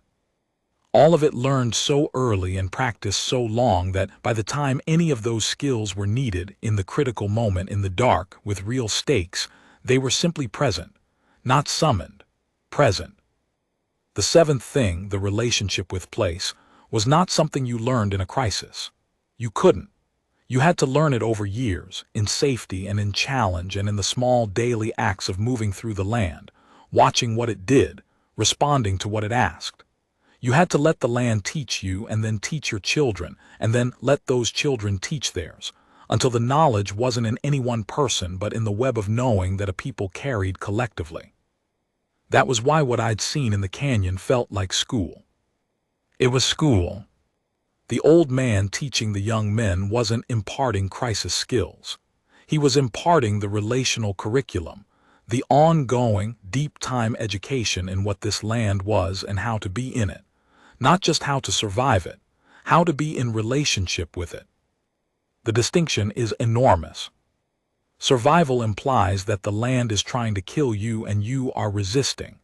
All of it learned so early and practiced so long that by the time any of those skills were needed in the critical moment in the dark with real stakes, they were simply present, not summoned, present. The seventh thing, the relationship with place, was not something you learned in a crisis. You couldn't. You had to learn it over years, in safety and in challenge and in the small daily acts of moving through the land, watching what it did, responding to what it asked. You had to let the land teach you and then teach your children, and then let those children teach theirs, until the knowledge wasn't in any one person but in the web of knowing that a people carried collectively. That was why what I'd seen in the canyon felt like school. It was school. The old man teaching the young men wasn't imparting crisis skills. He was imparting the relational curriculum, the ongoing, deep-time education in what this land was and how to be in it. Not just how to survive it, how to be in relationship with it. The distinction is enormous. Survival implies that the land is trying to kill you and you are resisting.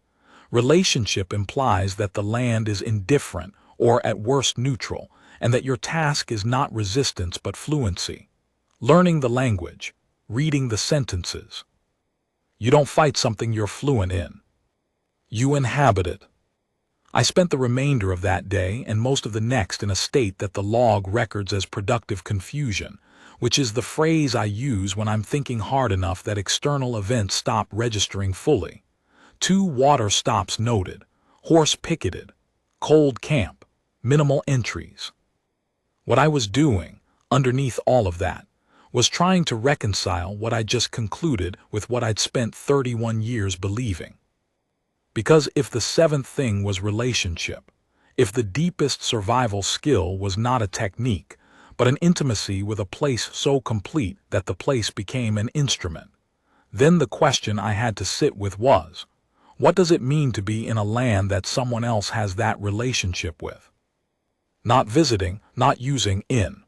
Relationship implies that the land is indifferent or at worst neutral, and that your task is not resistance but fluency. Learning the language, reading the sentences. You don't fight something you're fluent in. You inhabit it. I spent the remainder of that day and most of the next in a state that the log records as productive confusion, which is the phrase I use when I'm thinking hard enough that external events stop registering fully. 2 water stops noted, horse picketed, cold camp, minimal entries. What I was doing, underneath all of that, was trying to reconcile what I just concluded with what I'd spent 31 years believing. Because if the 7th thing was relationship, if the deepest survival skill was not a technique, but an intimacy with a place so complete that the place became an instrument, then the question I had to sit with was, what does it mean to be in a land that someone else has that relationship with? Not visiting, not using in.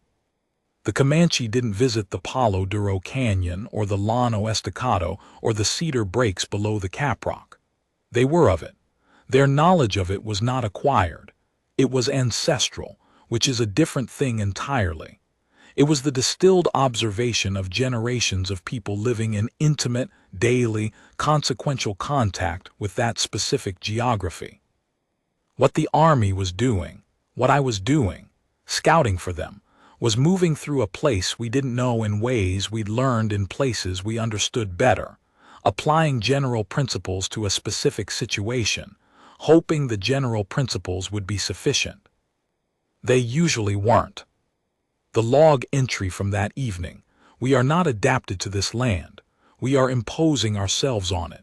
The Comanche didn't visit the Palo Duro Canyon or the Llano Estacado or the cedar breaks below the Caprock. They were of it. Their knowledge of it was not acquired. It was ancestral, which is a different thing entirely. It was the distilled observation of generations of people living in intimate, daily, consequential contact with that specific geography. What the army was doing, what I was doing, scouting for them, was moving through a place we didn't know in ways we'd learned in places we understood better, applying general principles to a specific situation, hoping the general principles would be sufficient. They usually weren't. The log entry from that evening, we are not adapted to this land, we are imposing ourselves on it.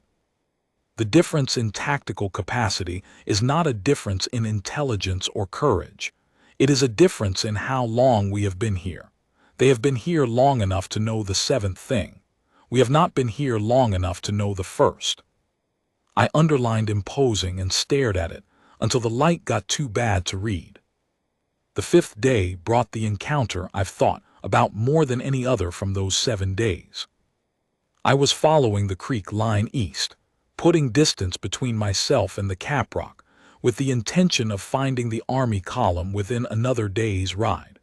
The difference in tactical capacity is not a difference in intelligence or courage. It is a difference in how long we have been here. They have been here long enough to know the 7th thing. We have not been here long enough to know the 1st. I underlined imposing and stared at it until the light got too bad to read. The 5th day brought the encounter I've thought about more than any other from those 7 days. I was following the creek line east, putting distance between myself and the Caprock, with the intention of finding the Army column within another day's ride.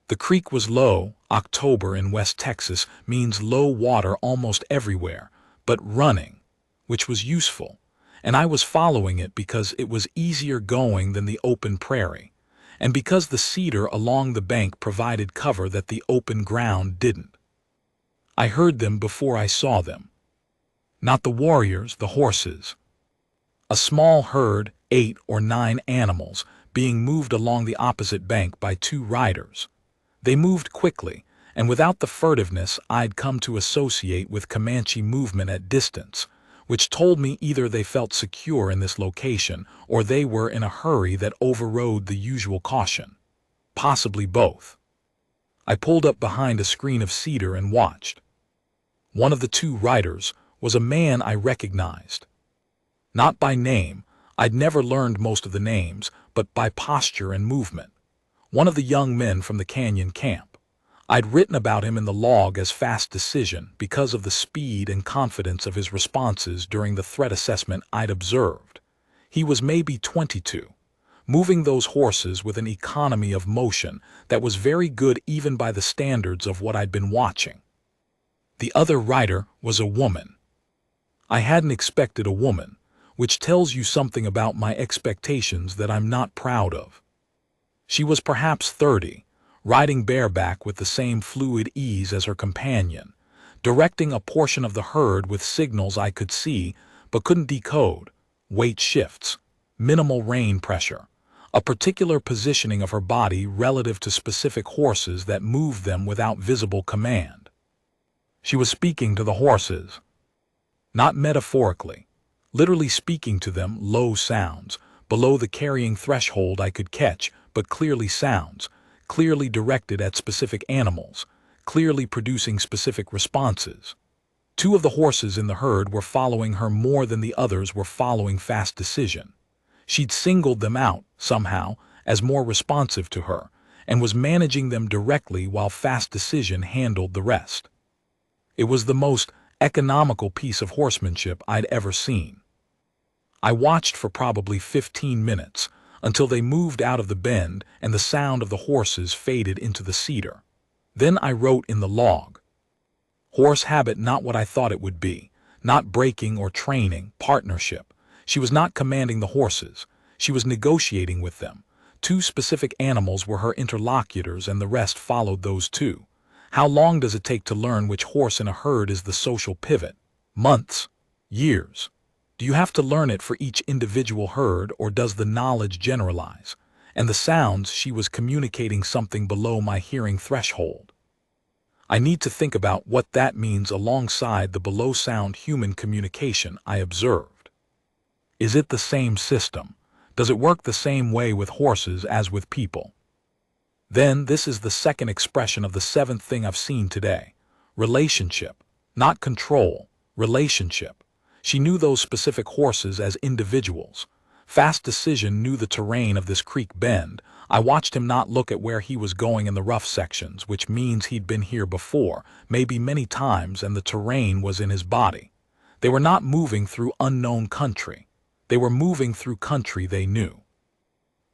The creek was low. October in West Texas means low water almost everywhere, but running, which was useful, and I was following it because it was easier going than the open prairie, and because the cedar along the bank provided cover that the open ground didn't. I heard them before I saw them. Not the warriors, the horses. A small herd, 8 or 9 animals, being moved along the opposite bank by 2 riders. They moved quickly, and without the furtiveness I'd come to associate with Comanche movement at distance, which told me either they felt secure in this location or they were in a hurry that overrode the usual caution. Possibly both. I pulled up behind a screen of cedar and watched. One of the 2 riders was a man I recognized. Not by name, I'd never learned most of the names, but by posture and movement. One of the young men from the canyon camp. I'd written about him in the log as fast decision because of the speed and confidence of his responses during the threat assessment I'd observed. He was maybe 22, moving those horses with an economy of motion that was very good even by the standards of what I'd been watching. The other rider was a woman. I hadn't expected a woman, which tells you something about my expectations that I'm not proud of. She was perhaps 30, riding bareback with the same fluid ease as her companion, directing a portion of the herd with signals I could see but couldn't decode, weight shifts, minimal rein pressure, a particular positioning of her body relative to specific horses that moved them without visible command. She was speaking to the horses, not metaphorically, literally speaking to them, low sounds, below the carrying threshold I could catch, but clearly sounds, clearly directed at specific animals, clearly producing specific responses. Two of the horses in the herd were following her more than the others were following Fast Decision. She'd singled them out, somehow, as more responsive to her, and was managing them directly while Fast Decision handled the rest. It was the most economical piece of horsemanship I'd ever seen. I watched for probably 15 minutes, until they moved out of the bend and the sound of the horses faded into the cedar. Then I wrote in the log. Horse habit not what I thought it would be, not breaking or training, partnership. She was not commanding the horses, she was negotiating with them. Two specific animals were her interlocutors and the rest followed those two. How long does it take to learn which horse in a herd is the social pivot? Months? Years? Do you have to learn it for each individual herd, or does the knowledge generalize? And the sounds, she was communicating something below my hearing threshold. I need to think about what that means alongside the below-sound human communication I observed. Is it the same system? Does it work the same way with horses as with people? Then this is the second expression of the seventh thing I've seen today. Relationship. Not control. Relationship. She knew those specific horses as individuals. Fast Decision knew the terrain of this creek bend. I watched him not look at where he was going in the rough sections, which means he'd been here before, maybe many times, and the terrain was in his body. They were not moving through unknown country. They were moving through country they knew.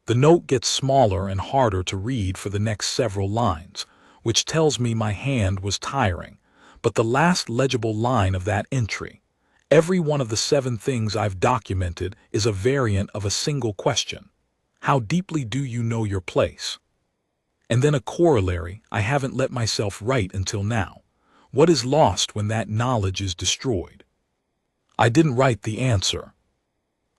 The note gets smaller and harder to read for the next several lines, which tells me my hand was tiring, but the last legible line of that entry, every one of the 7 things I've documented is a variant of a single question. How deeply do you know your place? And then a corollary I haven't let myself write until now. What is lost when that knowledge is destroyed? I didn't write the answer.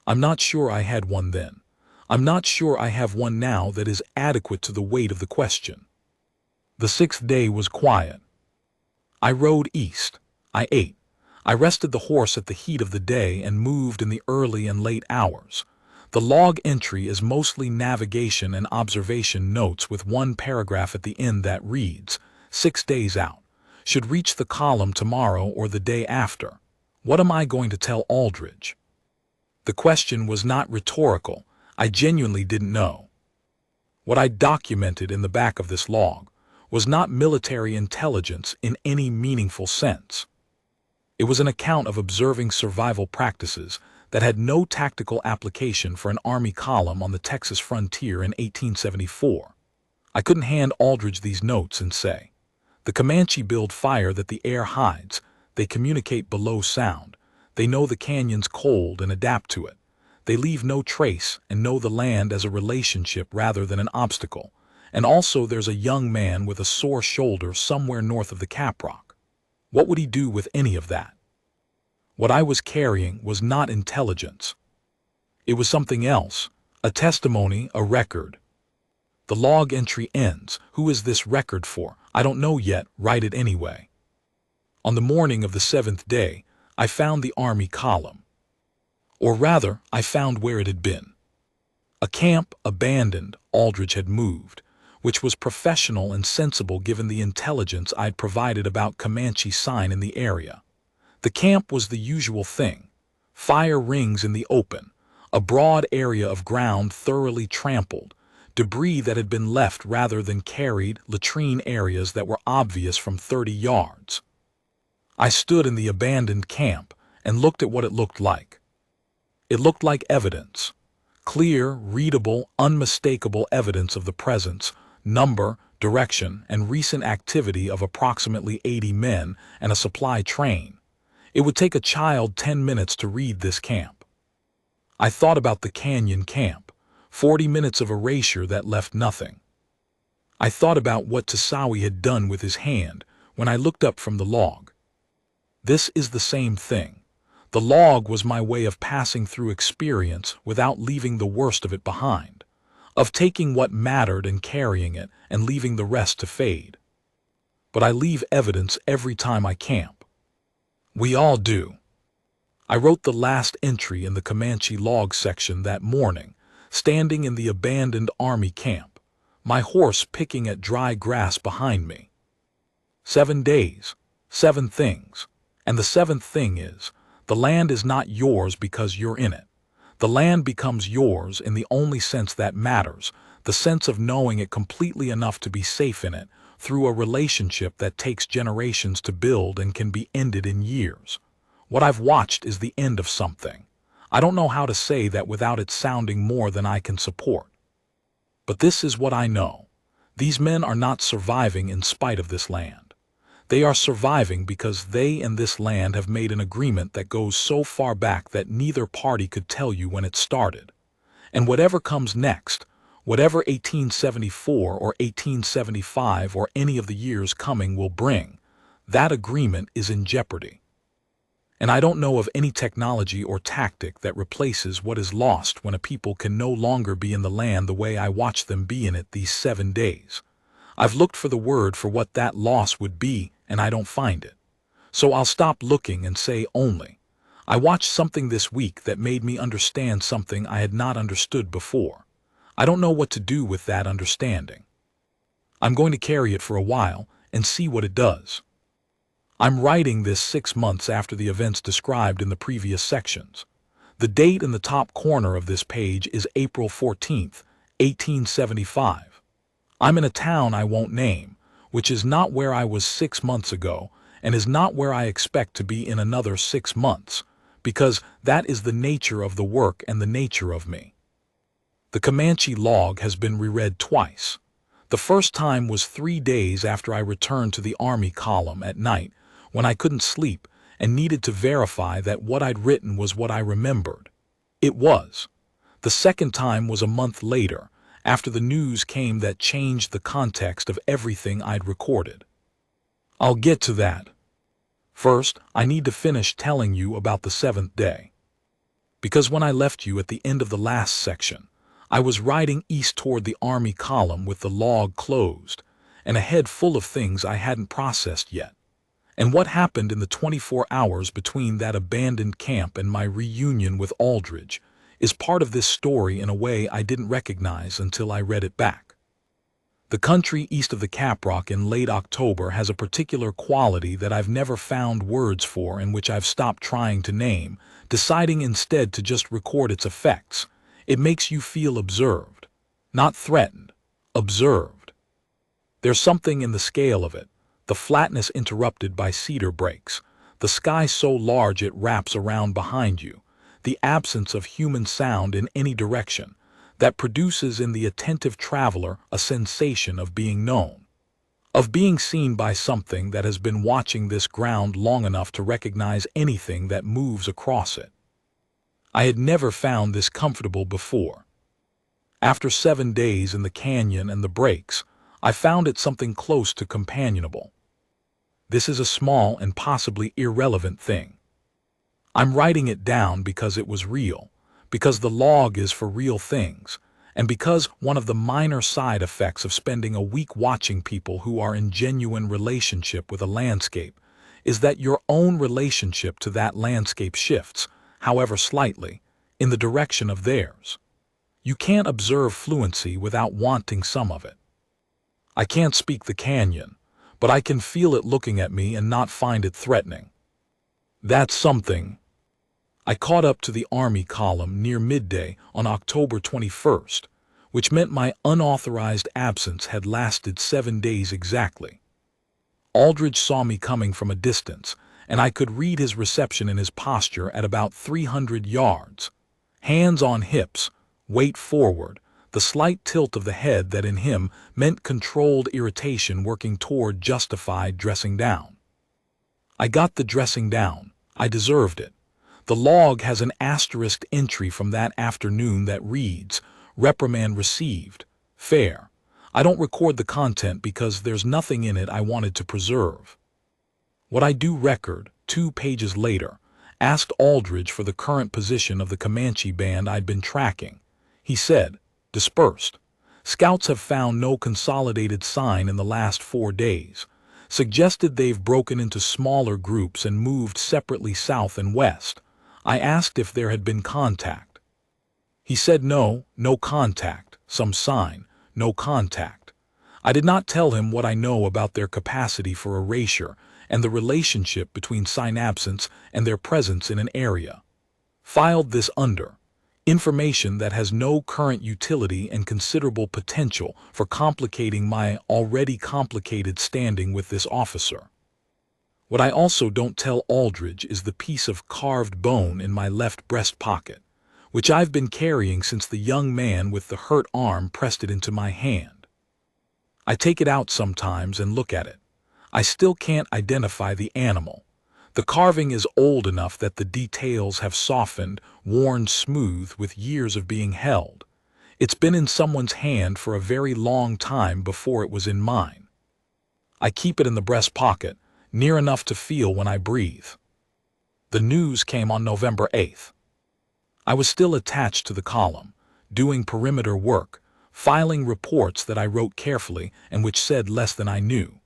I'm not sure I had one then. I'm not sure I have one now that is adequate to the weight of the question. The 6th day was quiet. I rode east. I ate. I rested the horse at the heat of the day and moved in the early and late hours. The log entry is mostly navigation and observation notes with one paragraph at the end that reads, 6 days out. Should reach the column tomorrow or the day after. What am I going to tell Aldridge? The question was not rhetorical. I genuinely didn't know. What I documented in the back of this log was not military intelligence in any meaningful sense. It was an account of observing survival practices that had no tactical application for an Army column on the Texas frontier in 1874. I couldn't hand Aldridge these notes and say, the Comanche build fire that the air hides, they communicate below sound, they know the canyon's cold and adapt to it. They leave no trace and know the land as a relationship rather than an obstacle. And also there's a young man with a sore shoulder somewhere north of the Caprock. What would he do with any of that? What I was carrying was not intelligence. It was something else, a testimony, a record. The log entry ends. Who is this record for? I don't know yet, write it anyway. On the morning of the 7th day, I found the Army column. Or rather, I found where it had been. A camp abandoned, Aldridge had moved, which was professional and sensible given the intelligence I'd provided about Comanche sign in the area. The camp was the usual thing. Fire rings in the open, a broad area of ground thoroughly trampled, debris that had been left rather than carried, latrine areas that were obvious from 30 yards. I stood in the abandoned camp and looked at what it looked like. It looked like evidence. Clear, readable, unmistakable evidence of the presence, number, direction, and recent activity of approximately 80 men and a supply train. It would take a child 10 minutes to read this camp. I thought about the canyon camp, 40 minutes of erasure that left nothing. I thought about what Tasawi had done with his hand when I looked up from the log. This is the same thing. The log was my way of passing through experience without leaving the worst of it behind. of taking what mattered and carrying it and leaving the rest to fade. But I leave evidence every time I camp. We all do. I wrote the last entry in the Comanche log section that morning, standing in the abandoned army camp, my horse picking at dry grass behind me. 7 days, 7 things, and the 7th thing is, the land is not yours because you're in it. The land becomes yours in the only sense that matters, the sense of knowing it completely enough to be safe in it, through a relationship that takes generations to build and can be ended in years. What I've watched is the end of something. I don't know how to say that without it sounding more than I can support. But this is what I know. These men are not surviving in spite of this land. They are surviving because they and this land have made an agreement that goes so far back that neither party could tell you when it started. And whatever comes next, whatever 1874 or 1875 or any of the years coming will bring, that agreement is in jeopardy. And I don't know of any technology or tactic that replaces what is lost when a people can no longer be in the land the way I watch them be in it these 7 days. I've looked for the word for what that loss would be, and I don't find it. So I'll stop looking and say only, I watched something this week that made me understand something I had not understood before. I don't know what to do with that understanding. I'm going to carry it for a while and see what it does. I'm writing this 6 months after the events described in the previous sections. The date in the top corner of this page is April 14th, 1875. I'm in a town I won't name, which is not where I was 6 months ago and is not where I expect to be in another 6 months, because that is the nature of the work and the nature of me. The Comanche log has been reread twice. The first time was 3 days after I returned to the Army column at night, when I couldn't sleep and needed to verify that what I'd written was what I remembered. It was. The second time was a month later, after the news came that changed the context of everything I'd recorded. I'll get to that. First, I need to finish telling you about the 7th day. Because when I left you at the end of the last section, I was riding east toward the Army column with the log closed, and a head full of things I hadn't processed yet. And what happened in the 24 hours between that abandoned camp and my reunion with Aldridge is part of this story in a way I didn't recognize until I read it back. The country east of the Caprock in late October has a particular quality that I've never found words for and which I've stopped trying to name, deciding instead to just record its effects. It makes you feel observed. Not threatened. Observed. There's something in the scale of it, the flatness interrupted by cedar breaks, the sky so large it wraps around behind you, the absence of human sound in any direction, that produces in the attentive traveler a sensation of being known, of being seen by something that has been watching this ground long enough to recognize anything that moves across it. I had never found this comfortable before. After 7 days in the canyon and the breaks, I found it something close to companionable. This is a small and possibly irrelevant thing. I'm writing it down because it was real, because the log is for real things, and because one of the minor side effects of spending a week watching people who are in genuine relationship with a landscape is that your own relationship to that landscape shifts, however slightly, in the direction of theirs. You can't observe fluency without wanting some of it. I can't speak the canyon, but I can feel it looking at me and not find it threatening. That's something. I caught up to the Army column near midday on October 21st, which meant my unauthorized absence had lasted 7 days exactly. Aldridge saw me coming from a distance, and I could read his reception in his posture at about 300 yards. Hands on hips, weight forward, the slight tilt of the head that in him meant controlled irritation working toward justified dressing down. I got the dressing down. I deserved it. The log has an asterisked entry from that afternoon that reads, "Reprimand received. Fair." I don't record the content because there's nothing in it I wanted to preserve. What I do record, 2 pages later, asked Aldridge for the current position of the Comanche band I'd been tracking. He said, "Dispersed." Scouts have found no consolidated sign in the last 4 days, suggested they've broken into smaller groups and moved separately south and west. I asked if there had been contact. He said no contact, some sign, no contact. I did not tell him what I know about their capacity for erasure and the relationship between synapses and their presence in an area. Filed this under information that has no current utility and considerable potential for complicating my already complicated standing with this officer. What I also don't tell Aldridge is the piece of carved bone in my left breast pocket, which I've been carrying since the young man with the hurt arm pressed it into my hand. I take it out sometimes and look at it. I still can't identify the animal. The carving is old enough that the details have softened, worn smooth with years of being held. It's been in someone's hand for a very long time before it was in mine. I keep it in the breast pocket, near enough to feel when I breathe. The news came on November 8th. I was still attached to the column, doing perimeter work, filing reports that I wrote carefully and which said less than I knew.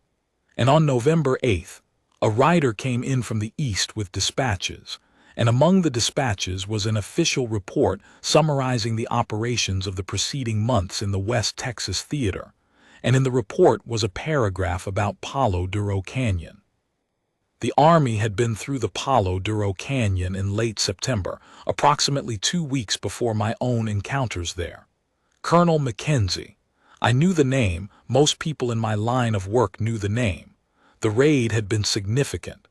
And on November 8th, a rider came in from the east with dispatches, and among the dispatches was an official report summarizing the operations of the preceding months in the West Texas theater, and in the report was a paragraph about Palo Duro Canyon. The Army had been through the Palo Duro Canyon in late September, approximately 2 weeks before my own encounters there. Colonel Mackenzie. I knew the name, most people in my line of work knew the name. The raid had been significant.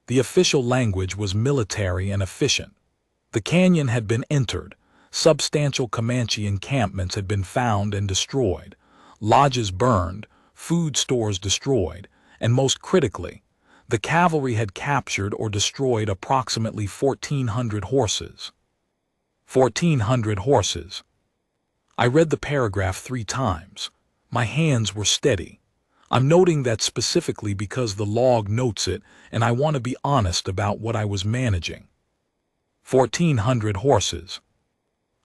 The official language was military and efficient. The canyon had been entered, substantial Comanche encampments had been found and destroyed, lodges burned, food stores destroyed, and most critically, the cavalry had captured or destroyed approximately 1,400 horses. 1,400 horses. I read the paragraph 3 times. My hands were steady. I'm noting that specifically because the log notes it and I want to be honest about what I was managing. 1,400 horses.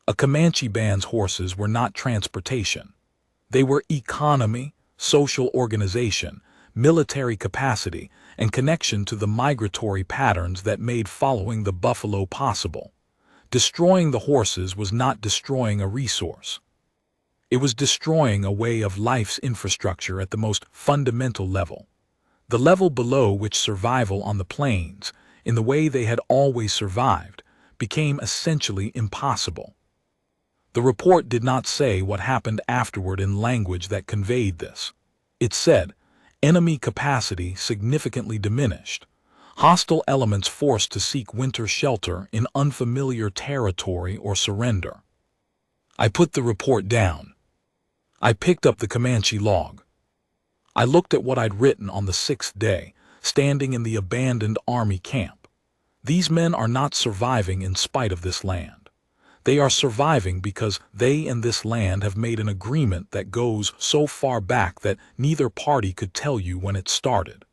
A Comanche band's horses were not transportation. They were economy, social organization, military capacity, and connection to the migratory patterns that made following the buffalo possible. Destroying the horses was not destroying a resource. It was destroying a way of life's infrastructure at the most fundamental level. The level below which survival on the plains, in the way they had always survived, became essentially impossible. The report did not say what happened afterward in language that conveyed this. It said, enemy capacity significantly diminished, hostile elements forced to seek winter shelter in unfamiliar territory or surrender. I put the report down. I picked up the Comanche log. I looked at what I'd written on the 6th day, standing in the abandoned army camp. These men are not surviving in spite of this land. They are surviving because they and this land have made an agreement that goes so far back that neither party could tell you when it started.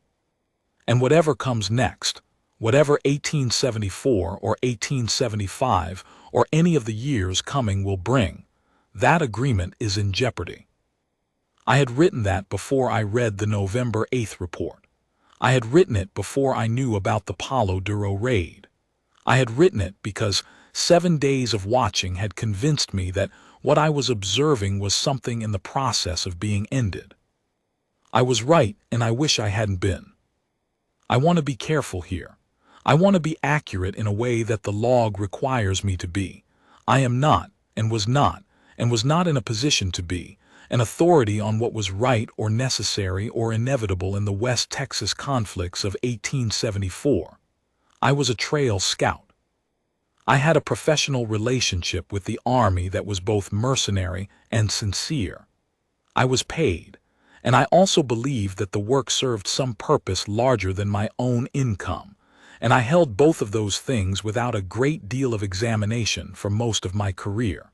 And whatever comes next, whatever 1874 or 1875 or any of the years coming will bring, that agreement is in jeopardy. I had written that before I read the November 8th report. I had written it before I knew about the Palo Duro raid. I had written it because 7 days of watching had convinced me that what I was observing was something in the process of being ended. I was right, and I wish I hadn't been. I want to be careful here. I want to be accurate in a way that the log requires me to be. I am not, and was not in a position to be, an authority on what was right or necessary or inevitable in the West Texas conflicts of 1874. I was a trail scout. I had a professional relationship with the Army that was both mercenary and sincere. I was paid, and I also believed that the work served some purpose larger than my own income, and I held both of those things without a great deal of examination for most of my career.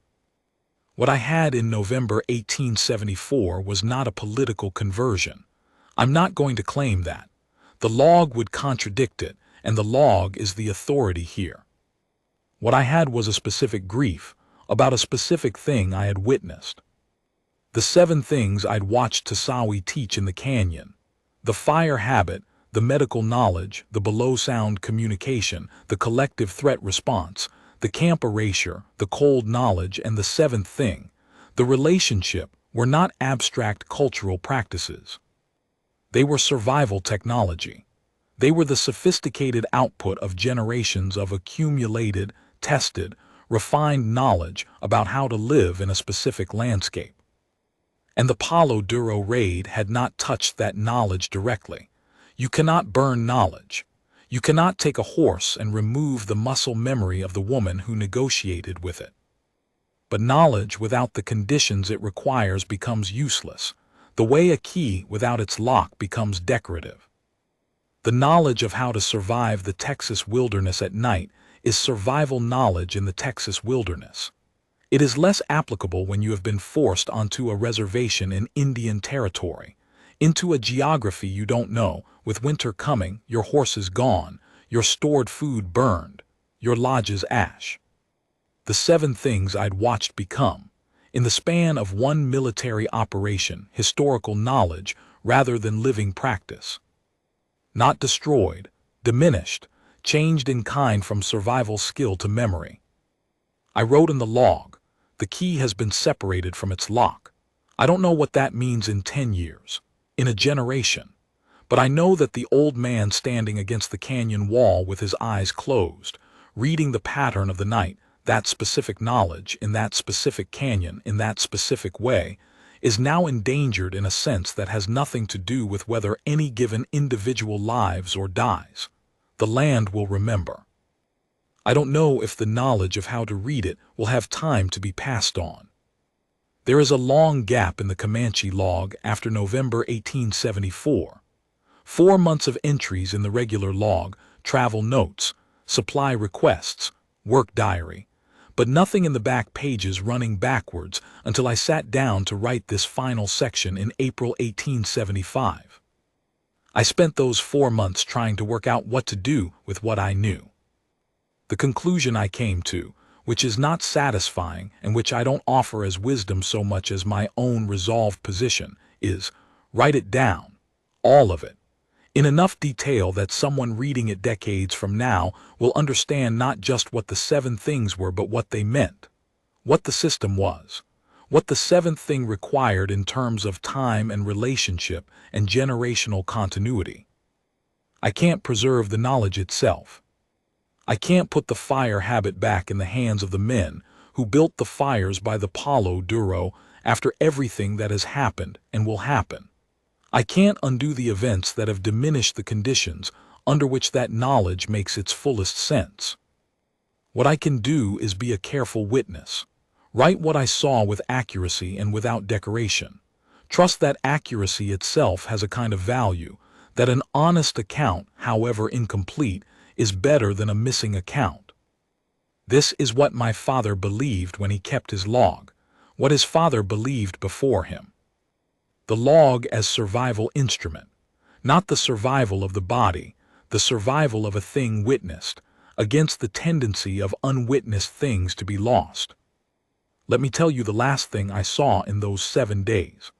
What I had in November 1874 was not a political conversion. I'm not going to claim that. The log would contradict it, and the log is the authority here. What I had was a specific grief about a specific thing I had witnessed. The 7 things I'd watched Tasawi teach in the canyon. The fire habit, the medical knowledge, the below-sound communication, the collective threat response, the camp erasure, the cold knowledge, and the 7th thing, the relationship, were not abstract cultural practices. They were survival technology. They were the sophisticated output of generations of accumulated, tested, refined knowledge about how to live in a specific landscape. And the Palo Duro raid had not touched that knowledge directly. You cannot burn knowledge. You cannot take a horse and remove the muscle memory of the woman who negotiated with it. But knowledge without the conditions it requires becomes useless, the way a key without its lock becomes decorative. The knowledge of how to survive the Texas wilderness at night is survival knowledge in the Texas wilderness. It is less applicable when you have been forced onto a reservation in Indian territory, into a geography you don't know, with winter coming, your horses gone, your stored food burned, your lodges ash. The 7 things I'd watched become, in the span of one military operation, historical knowledge rather than living practice. Not destroyed, diminished, changed in kind from survival skill to memory. I wrote in the log, the key has been separated from its lock. I don't know what that means in 10 years, in a generation, but I know that the old man standing against the canyon wall with his eyes closed, reading the pattern of the night, that specific knowledge in that specific canyon in that specific way, is now endangered in a sense that has nothing to do with whether any given individual lives or dies. The land will remember. I don't know if the knowledge of how to read it will have time to be passed on. There is a long gap in the Comanche log after November 1874. 4 months of entries in the regular log, travel notes, supply requests, work diary, but nothing in the back pages running backwards until I sat down to write this final section in April 1875. I spent those 4 months trying to work out what to do with what I knew. The conclusion I came to, which is not satisfying and which I don't offer as wisdom so much as my own resolved position, is write it down, all of it, in enough detail that someone reading it decades from now will understand not just what the 7 things were but what they meant, what the system was, what the 7th thing required in terms of time and relationship and generational continuity. I can't preserve the knowledge itself. I can't put the fire habit back in the hands of the men who built the fires by the Palo Duro after everything that has happened and will happen. I can't undo the events that have diminished the conditions under which that knowledge makes its fullest sense. What I can do is be a careful witness, write what I saw with accuracy and without decoration, trust that accuracy itself has a kind of value, that an honest account, however incomplete, is better than a missing account. This is what my father believed when he kept his log, what his father believed before him. The log as survival instrument, not the survival of the body, the survival of a thing witnessed, against the tendency of unwitnessed things to be lost. Let me tell you the last thing I saw in those 7 days.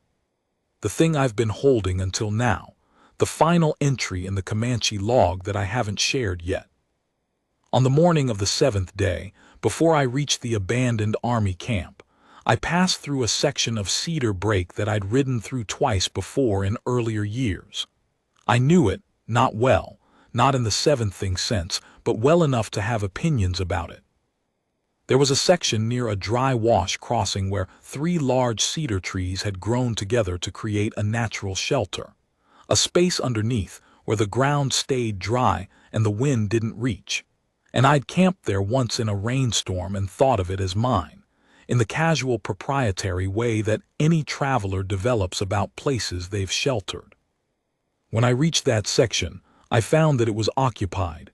The thing I've been holding until now, the final entry in the Comanche log that I haven't shared yet. On the morning of the 7th day, before I reached the abandoned army camp, I passed through a section of cedar brake that I'd ridden through twice before in earlier years. I knew it, not well, not in the 7th thing sense, but well enough to have opinions about it. There was a section near a dry wash crossing where 3 large cedar trees had grown together to create a natural shelter, a space underneath where the ground stayed dry and the wind didn't reach. And I'd camped there once in a rainstorm and thought of it as mine, in the casual proprietary way that any traveler develops about places they've sheltered. When I reached that section, I found that it was occupied.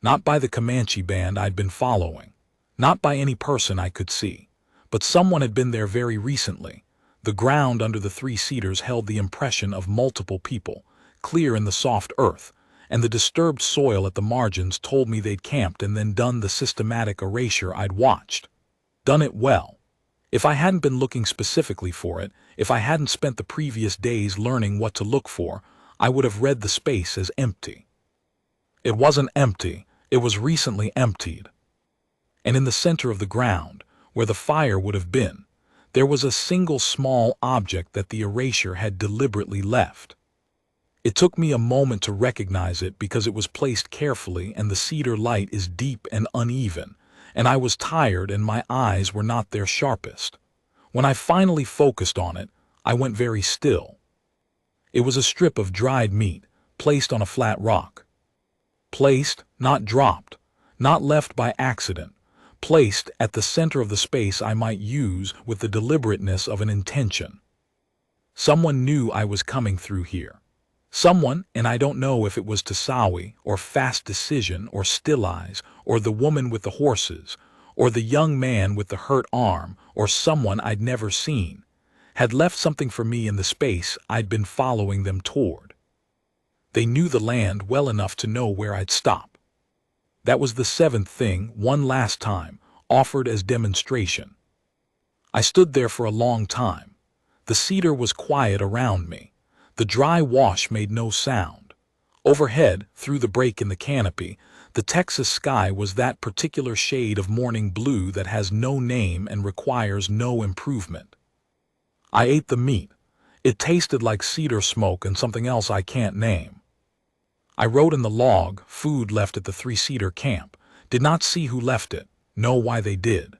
Not by the Comanche band I'd been following, not by any person I could see, but someone had been there very recently. The ground under the 3 cedars held the impression of multiple people, clear in the soft earth, and the disturbed soil at the margins told me they'd camped and then done the systematic erasure I'd watched. Done it well. If I hadn't been looking specifically for it, if I hadn't spent the previous days learning what to look for, I would have read the space as empty. It wasn't empty, it was recently emptied. And in the center of the ground, where the fire would have been, there was a single small object that the erasure had deliberately left. It took me a moment to recognize it because it was placed carefully and the cedar light is deep and uneven, and I was tired and my eyes were not their sharpest. When I finally focused on it, I went very still. It was a strip of dried meat, placed on a flat rock. Placed, not dropped, not left by accident, placed at the center of the space I might use with the deliberateness of an intention. Someone knew I was coming through here. Someone, and I don't know if it was Tasawi, or Fast Decision, or Still Eyes, or the woman with the horses, or the young man with the hurt arm, or someone I'd never seen, had left something for me in the space I'd been following them toward. They knew the land well enough to know where I'd stop. That was the seventh thing, one last time, offered as demonstration. I stood there for a long time. The cedar was quiet around me. The dry wash made no sound. Overhead, through the break in the canopy, the Texas sky was that particular shade of morning blue that has no name and requires no improvement. I ate the meat. It tasted like cedar smoke and something else I can't name. I wrote in the log, food left at the three-seater camp. Did not see who left it, know why they did.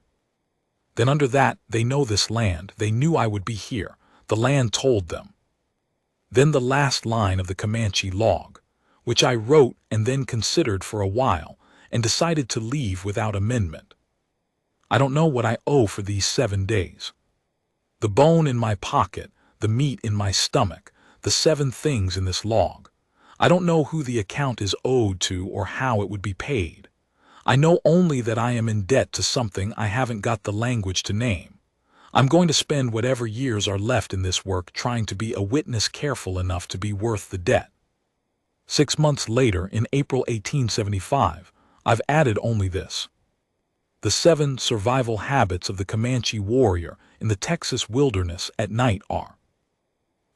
Then under that, they know this land. They knew I would be here. The land told them. Then the last line of the Comanche log, which I wrote and then considered for a while and decided to leave without amendment. I don't know what I owe for these 7 days. The bone in my pocket, the meat in my stomach, the 7 things in this log. I don't know who the account is owed to or how it would be paid. I know only that I am in debt to something I haven't got the language to name. I'm going to spend whatever years are left in this work trying to be a witness careful enough to be worth the debt. 6 months later, in April 1875, I've added only this. The 7 survival habits of the Comanche warrior in the Texas wilderness at night are: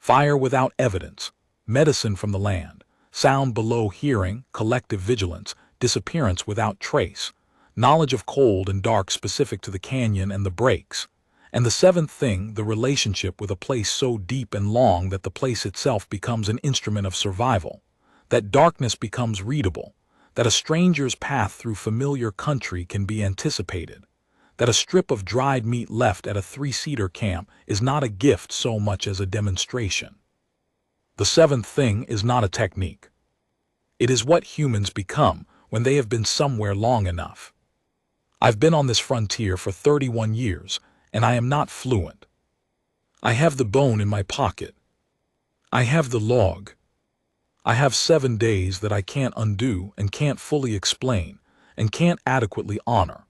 fire without evidence, medicine from the land, sound below hearing, collective vigilance, disappearance without trace, knowledge of cold and dark specific to the canyon and the breaks, and the 7th thing, the relationship with a place so deep and long that the place itself becomes an instrument of survival, that darkness becomes readable, that a stranger's path through familiar country can be anticipated, that a strip of dried meat left at a three-seater camp is not a gift so much as a demonstration. The 7th thing is not a technique. It is what humans become when they have been somewhere long enough. I've been on this frontier for 31 years, and I am not fluent. I have the bone in my pocket. I have the log. I have 7 days that I can't undo and can't fully explain and can't adequately honor.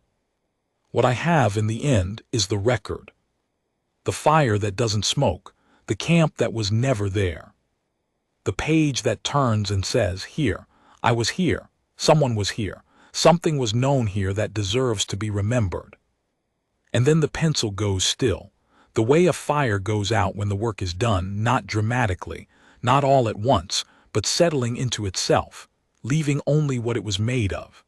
What I have in the end is the record. The fire that doesn't smoke, the camp that was never there. The page that turns and says, here, I was here, someone was here, something was known here that deserves to be remembered. And then the pencil goes still, the way a fire goes out when the work is done, not dramatically, not all at once, but settling into itself, leaving only what it was made of.